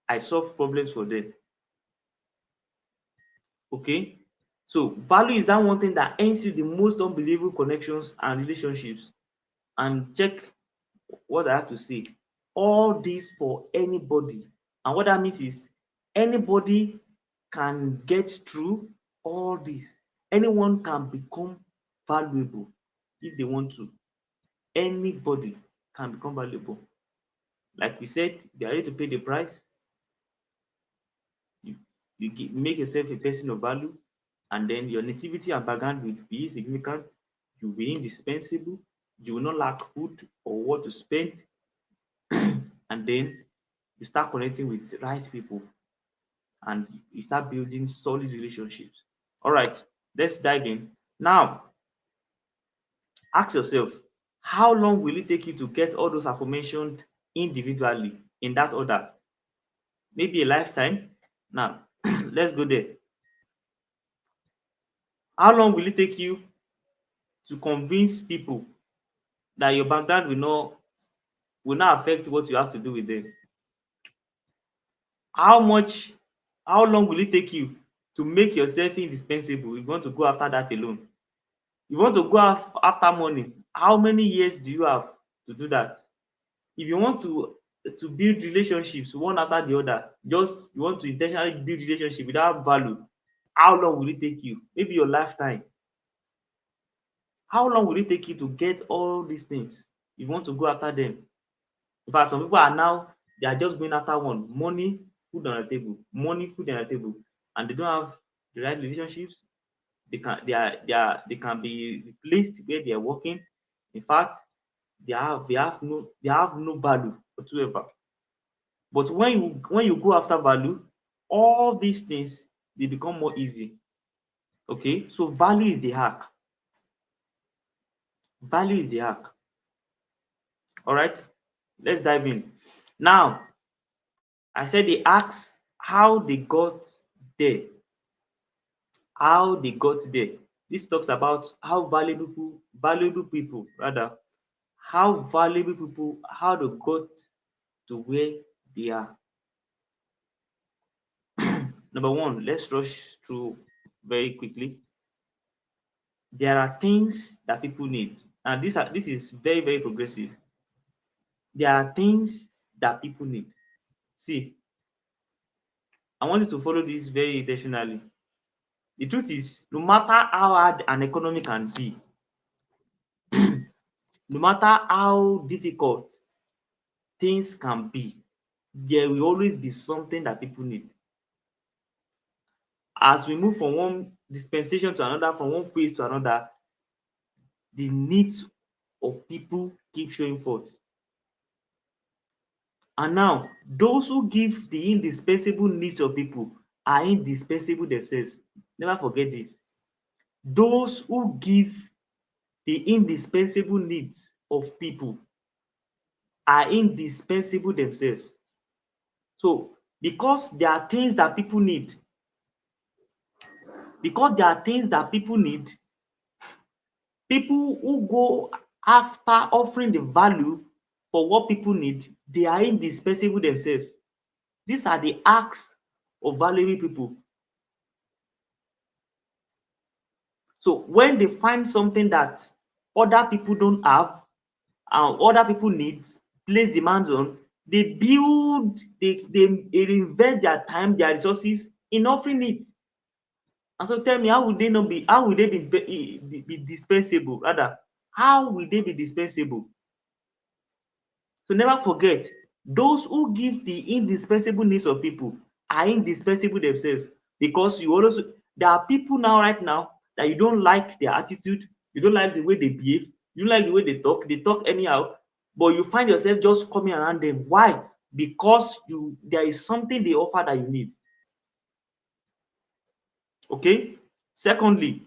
Speaker 4: I solve problems for them. Okay. So value is that one thing that earns you the most unbelievable connections and relationships. And check what I have to say. All this for anybody. And what that means is anybody can get through all this. Anyone can become valuable if they want to. Anybody can become valuable. Like we said, they are ready to pay the price. You, make yourself a person of value, and then your nativity and background will be significant. You will be indispensable. You will not lack food or what to spend. And then you start connecting with the right people and you start building solid relationships. All right, let's dive in. Now, ask yourself, how long will it take you to get all those aforementioned individually in that order? Maybe a lifetime. Now, let's go there. How long will it take you to convince people that your background will not affect what you have to do with them? How much, how long will it take you to make yourself indispensable if you want to go after that alone? You want to go after money, how many years do you have to do that? If you want to build relationships one after the other, just you want to intentionally build relationship without value, how long will it take you? Maybe your lifetime. How long will it take you to get all these things if you want to go after them? In fact, some people are now they are just going after one: money, food on the table, money, food on the table, and they don't have the right relationships. They can be replaced where they are working. In fact, they have no value whatsoever. But when you go after value, all these things they become more easy. Okay, so value is the hack. Value is the hack. All right, let's dive in. Now, I said they asked how they got there. How they got there. This talks about how valuable people rather, how valuable people, how they got to where they are. Number one, let's rush through very quickly. There are things that people need, and this is very, very progressive. There are things that people need. See, I want you to follow this very intentionally. The truth is, no matter how hard an economy can be, no matter how difficult things can be, there will always be something that people need. As we move from one dispensation to another, from one phase to another, the needs of people keep showing forth. And now, those who give the indispensable needs of people are indispensable themselves. Never forget this. Those who give the indispensable needs of people are indispensable themselves. So, because there are things that people need, because there are things that people need, people who go after offering the value for what people need, they are indispensable themselves. These are the acts of valuable people. So when they find something that other people don't have and other people need, place demands on, they build, they invest their time, their resources in offering it. And so tell me, how would they not be, how would they be dispensable? Rather, how will they be dispensable? So never forget, those who give the indispensable needs of people are indispensable themselves, because you always, there are people now right now that you don't like their attitude, you don't like the way they behave, you don't like the way they talk anyhow, but you find yourself just coming around them. Why? Because there is something they offer that you need. Okay. Secondly,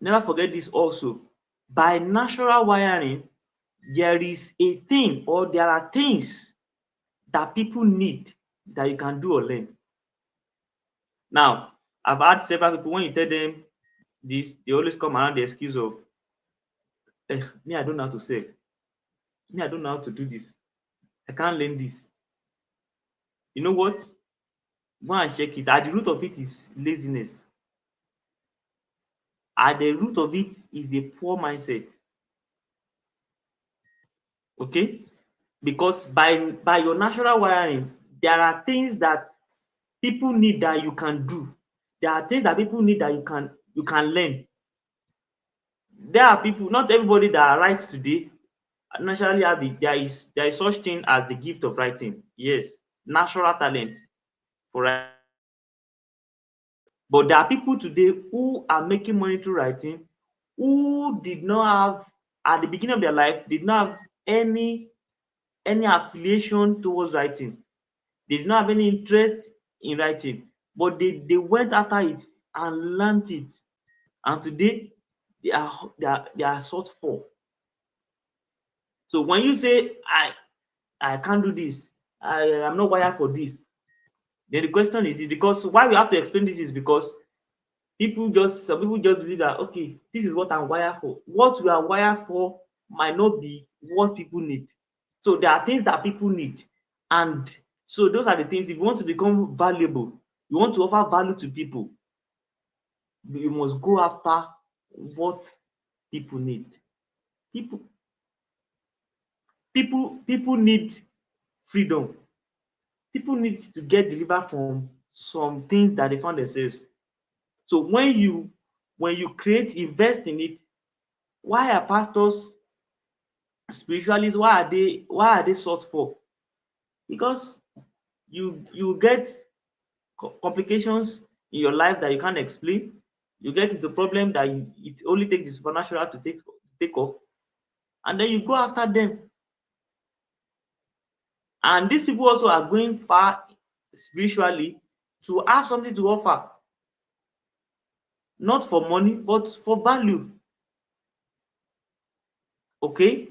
Speaker 4: never forget this also. By natural wiring, there is a thing, or there are things that people need that you can do or learn. Now, I've had several people, when you tell them this, they always come around the excuse of, me, I don't know how to sell. Me, I don't know how to do this. I can't learn this. You know what? Go and check it. At the root of it is laziness. At the root of it is a poor mindset. Okay? Because by your natural wiring, there are things that people need that you can do. There are things that people need that you can learn. There are people, not everybody that writes today naturally have there is such thing as the gift of writing. Yes, natural talent for writing. But there are people today who are making money through writing, who did not have, at the beginning of their life, did not have any affiliation towards writing. They did not have any interest in writing, but they went after it and learned it. And today they are sought for. So when you say I can't do this, I am not wired for this, then the question is because why we have to explain this is because some people just believe that, okay, this is what I'm wired for. What we are wired for might not be what people need. So there are things that people need, and so those are the things. If you want to become valuable, you want to offer value to people, you must go after what people need. People people need freedom. People need to get delivered from some things that they found themselves. So when you create, invest in it. Why are pastors, spiritualists, why are they sought for? Because you get complications in your life that you can't explain. You get into problem that it only takes the supernatural to take off, and then you go after them. And these people also are going far spiritually to have something to offer, not for money but for value. Okay,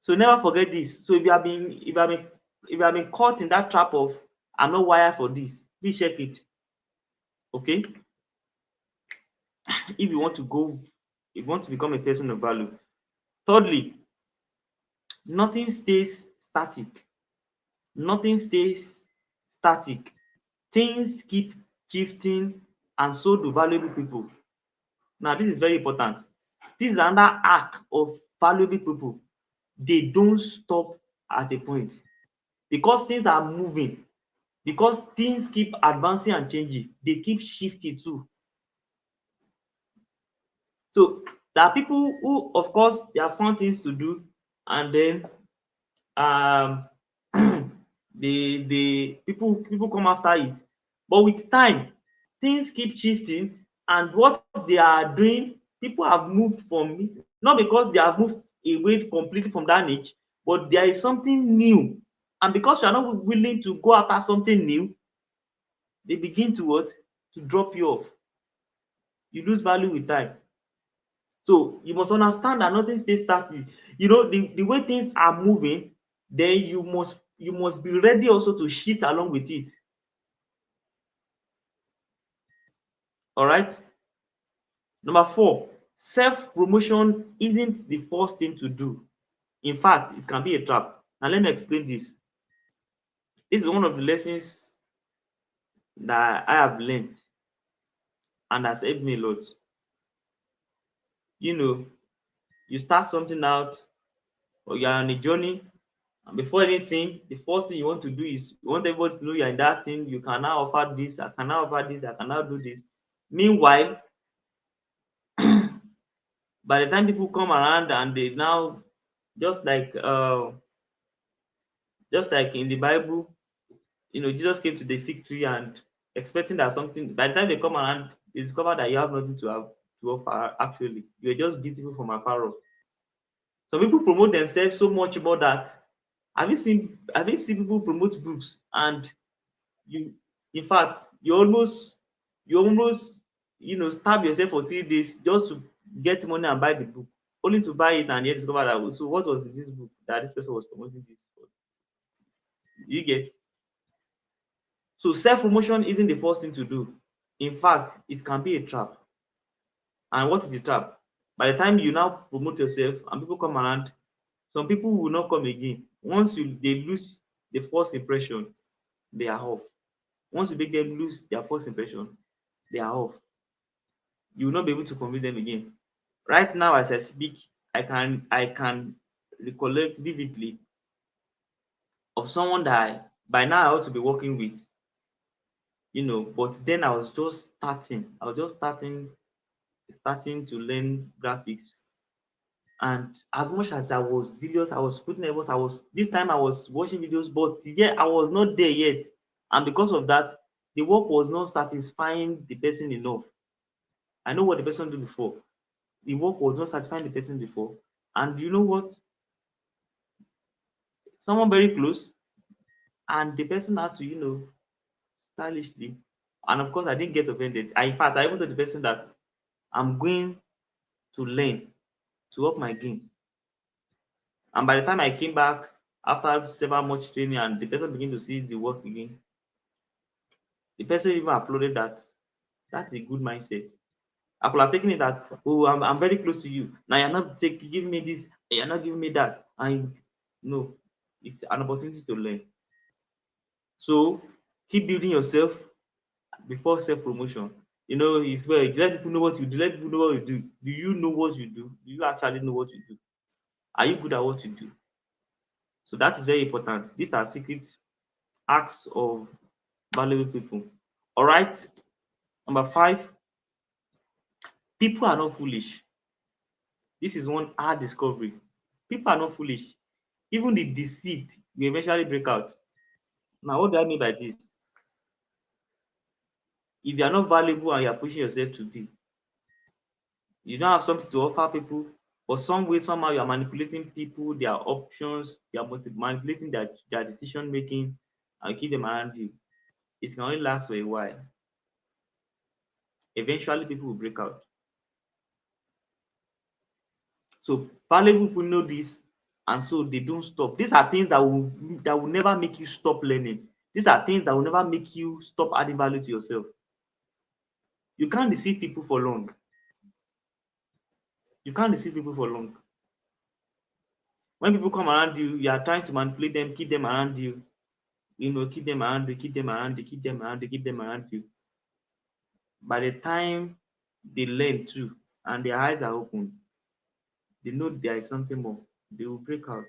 Speaker 4: so never forget this. So if you have been caught in that trap of I'm not wired for this, please check it. Okay, if you want to become a person of value. Thirdly, nothing stays static. Nothing stays static. Things keep shifting, and so do valuable people. Now, this is very important. This is another arc of valuable people. They don't stop at a point because things are moving, because things keep advancing and changing. They keep shifting too. So there are people who, of course, they have found things to do, and then um the people come after it. But with time, things keep shifting, and what they are doing, people have moved from it, not because they have moved away completely from that niche, but there is something new. And because you are not willing to go after something new, they begin to what? To drop you off. You lose value with time. So you must understand that nothing stays static. The way things are moving, then you must be ready also to shift along with it. All right. Number 4, self-promotion isn't the first thing to do. In fact, it can be a trap. Now let me explain this. This is one of the lessons that I have learned and has helped me a lot. You know, you start something out, or you're on a journey, And before anything, the first thing you want to do is you want everybody to know you're in that thing. You can now offer this, I can now offer this, I can now do this. Meanwhile, by the time people come around and they now just like uh just like in the Bible, Jesus came to the fig tree and expecting that something, by the time they come around, they discover that you have nothing to offer actually. You're just beautiful from afar off. Some people promote themselves so much about that. Have you seen people promote books and you in fact you almost stab yourself for 3 days just to get money and buy the book, only to buy it and yet discover that, "Oh, so what was in this book that this person was promoting this for?" You get. So self-promotion isn't the first thing to do. In fact, it can be a trap. And what is the trap? By the time you now promote yourself and people come around, some people will not come again. Once they lose the first impression, they are off. Once you make them lose their first impression, they are off. You will not be able to convince them again. Right now, as I speak, I can recollect vividly of someone that by now I ought to be working with, but then I was just starting. I was just starting to learn graphics. And as much as I was serious, I was putting efforts, this time I was watching videos, but yet I was not there yet. And because of that, the work was not satisfying the person enough. I know what the person did before. The work was not satisfying the person before. And you know what? Someone very close, and the person had to, stylishly. And of course, I didn't get offended. In fact, I even told the person that I'm going to learn to up my game. And by the time I came back after several months training and the person began to see the work again, the person even uploaded that. That's a good mindset. I could have taken it that, "Oh, I'm very close to you. Now you're not giving me this, you're not giving me that." And no, it's an opportunity to learn. So keep building yourself before self-promotion. It's where you let people know what you do, let people know what you do. Do you know what you do? Do you actually know what you do? Are you good at what you do? So that is very important. These are secret acts of valuable people. All right. Number 5, people are not foolish. This is one hard discovery. People are not foolish. Even the deceived will eventually break out. Now, what do I mean by this? If you are not valuable and you are pushing yourself to be, you don't have something to offer people, but some way, somehow you are manipulating people, their options, you are manipulating their decision making, and keep them around you. It can only last for a while. Eventually, people will break out. So valuable people know this, and so they don't stop. These are things that will never make you stop learning. These are things that will never make you stop adding value to yourself. You can't deceive people for long. You can't deceive people for long. When people come around you, you are trying to manipulate them, keep them around you, keep them around you, keep them around you, keep them around you, keep them around you. By the time they learn too, and their eyes are open, they know there is something more. They will break out.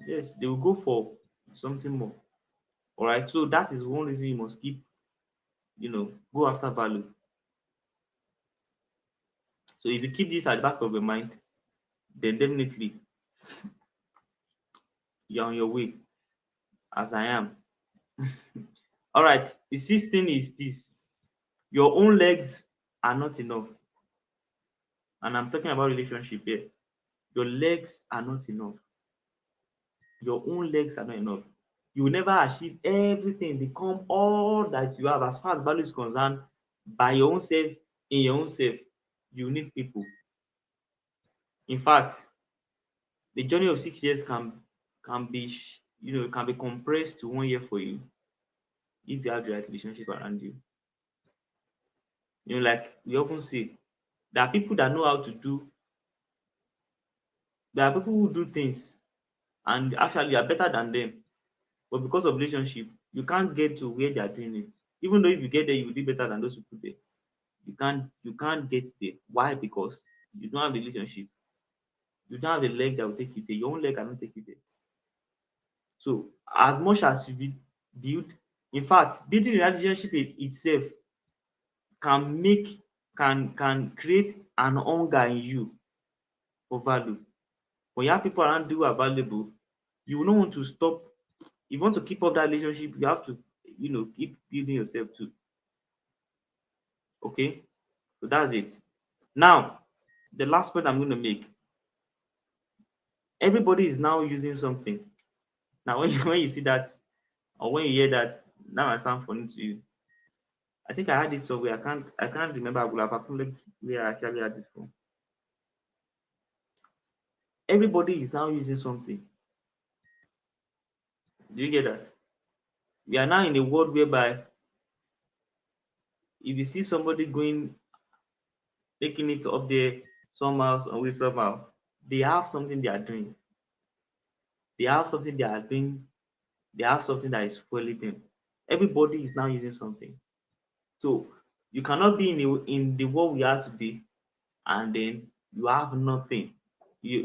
Speaker 4: Yes, they will go for something more. All right. So that is one reason you must keep, go after value. So if you keep this at the back of your mind, then definitely you're on your way, as I am. All right. The sixth thing is this: your own legs are not enough. And I'm talking about relationship here. Your legs are not enough. Your own legs are not enough. You will never achieve everything, become all that you have as far as value is concerned by your own self, in your own self. You need people. In fact, the journey of 6 years can be compressed to 1 year for you if you have the right relationship around you. Like we often say, there are people that know how to do. There are people who do things and actually are better than them, but because of relationship, you can't get to where they are doing it. Even though if you get there, you will do better than those people there. You can't get there. Why? Because you don't have a relationship. You don't have a leg that will take you there. Your own leg cannot take you there. So as much as you build, in fact, building a relationship itself can make can create an hunger in you for value. When you have people around you who are valuable, you will not want to stop. If you want to keep up that relationship, you have to, keep building yourself too. Okay, so that's it. Now, the last point I'm going to make: everybody is now using something. Now, when you see that, or when you hear that, that might sound funny to you. I think I had it somewhere. I can't remember. I would have acknowledged where I actually had this from. Everybody is now using something. Do you get that? We are now in a world whereby if you see somebody going, taking it up there somehow, some way, somehow, they have something they are doing. They have something they are doing. They have something that is fueling them. Everybody is now using something. So you cannot be in the world we are today and then you have nothing.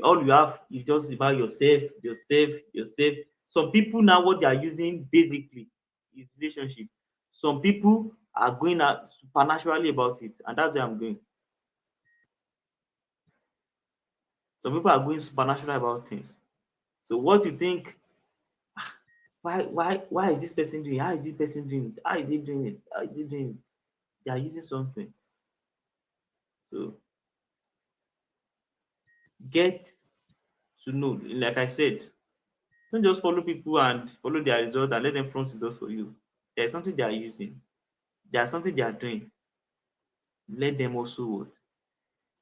Speaker 4: All you have is just about yourself, yourself, yourself. Some people now what they are using basically is relationship. Some people are going out supernaturally about it, and that's where I'm going. Some people are going supernatural about things. So what you think? Why is this person doing? How is this person doing it? How is he doing it? How is he doing it? They are using something. So get to know, like I said, don't just follow people and follow their result and let them front results for you. There is something they are using. There is something they are doing. Let them also what?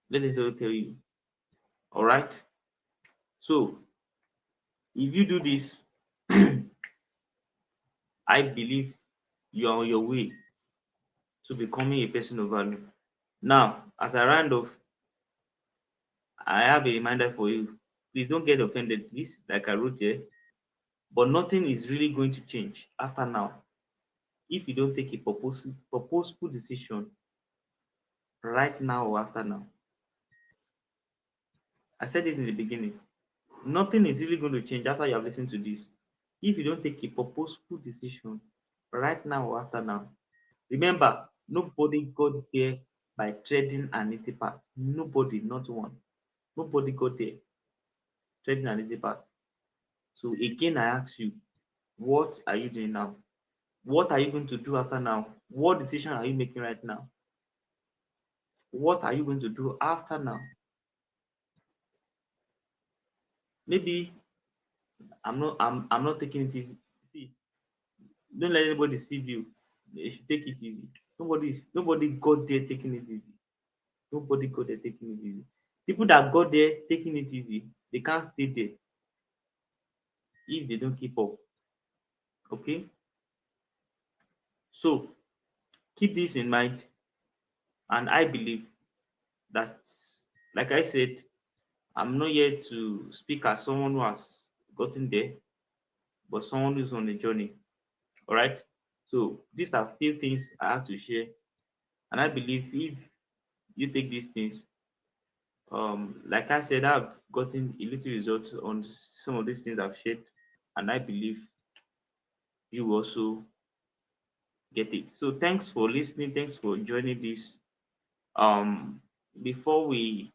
Speaker 4: Let them also tell you. All right. So if you do this, I believe you are on your way to becoming a person of value. Now, as I round off, I have a reminder for you. Please don't get offended, please, like I wrote here. But nothing is really going to change after now if you don't take a purposeful decision right now or after now. I said it in the beginning. Nothing is really going to change after you have listened to this if you don't take a purposeful decision right now or after now. Remember, nobody got there by treading an easy path. Nobody, not one. Nobody got there treading an easy path. So again, I ask you, what are you doing now? What are you going to do after now? What decision are you making right now? What are you going to do after now? Maybe I'm not taking it easy. See, don't let anybody deceive you. You should take it easy. Nobody got there taking it easy. Nobody got there taking it easy. People that got there taking it easy, they can't stay there if they don't keep up. Okay? So keep this in mind, and I believe that, like I said, I'm not here to speak as someone who has gotten there, but someone who's on a journey. All right. So these are few things I have to share, and I believe if you take these things, like I said, I've gotten a little result on some of these things I've shared, and I believe you will also get it. So thanks for listening. Thanks for joining this. Um, Before we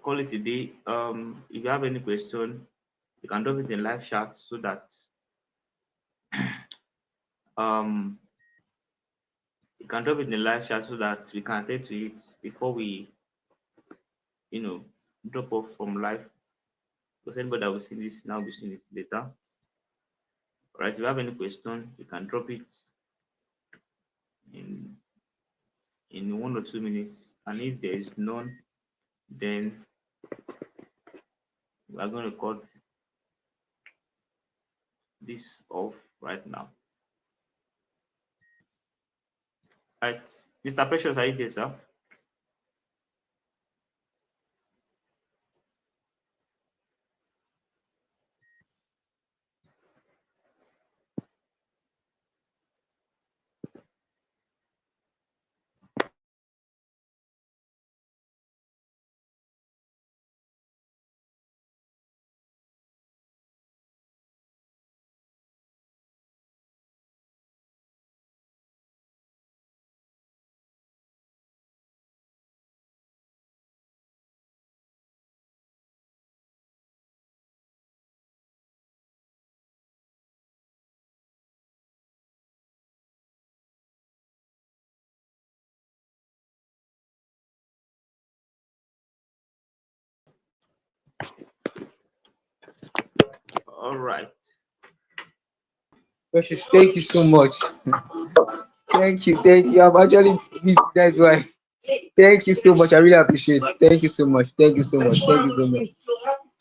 Speaker 4: call it a day, if you have any question, you can drop it in live chat so that um you can drop it in the live chat so that we can attend to it before we you know drop off from live. Because anybody that will see this now will see it later. All right, if you have any question, you can drop it in 1 or 2 minutes. And if there is none, then we are going to cut this off right now. Right, Mr. Precious, are you there, sir? All right.
Speaker 5: Precious, thank you so much. Thank you, thank you. I'm actually busy. That's why. Thank you so much. I really appreciate it. Thank you so much. Thank you so much. Thank you so much.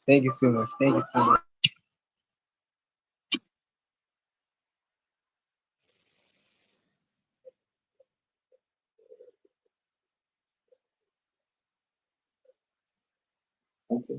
Speaker 5: Thank you so much. Thank you so much.
Speaker 2: Okay.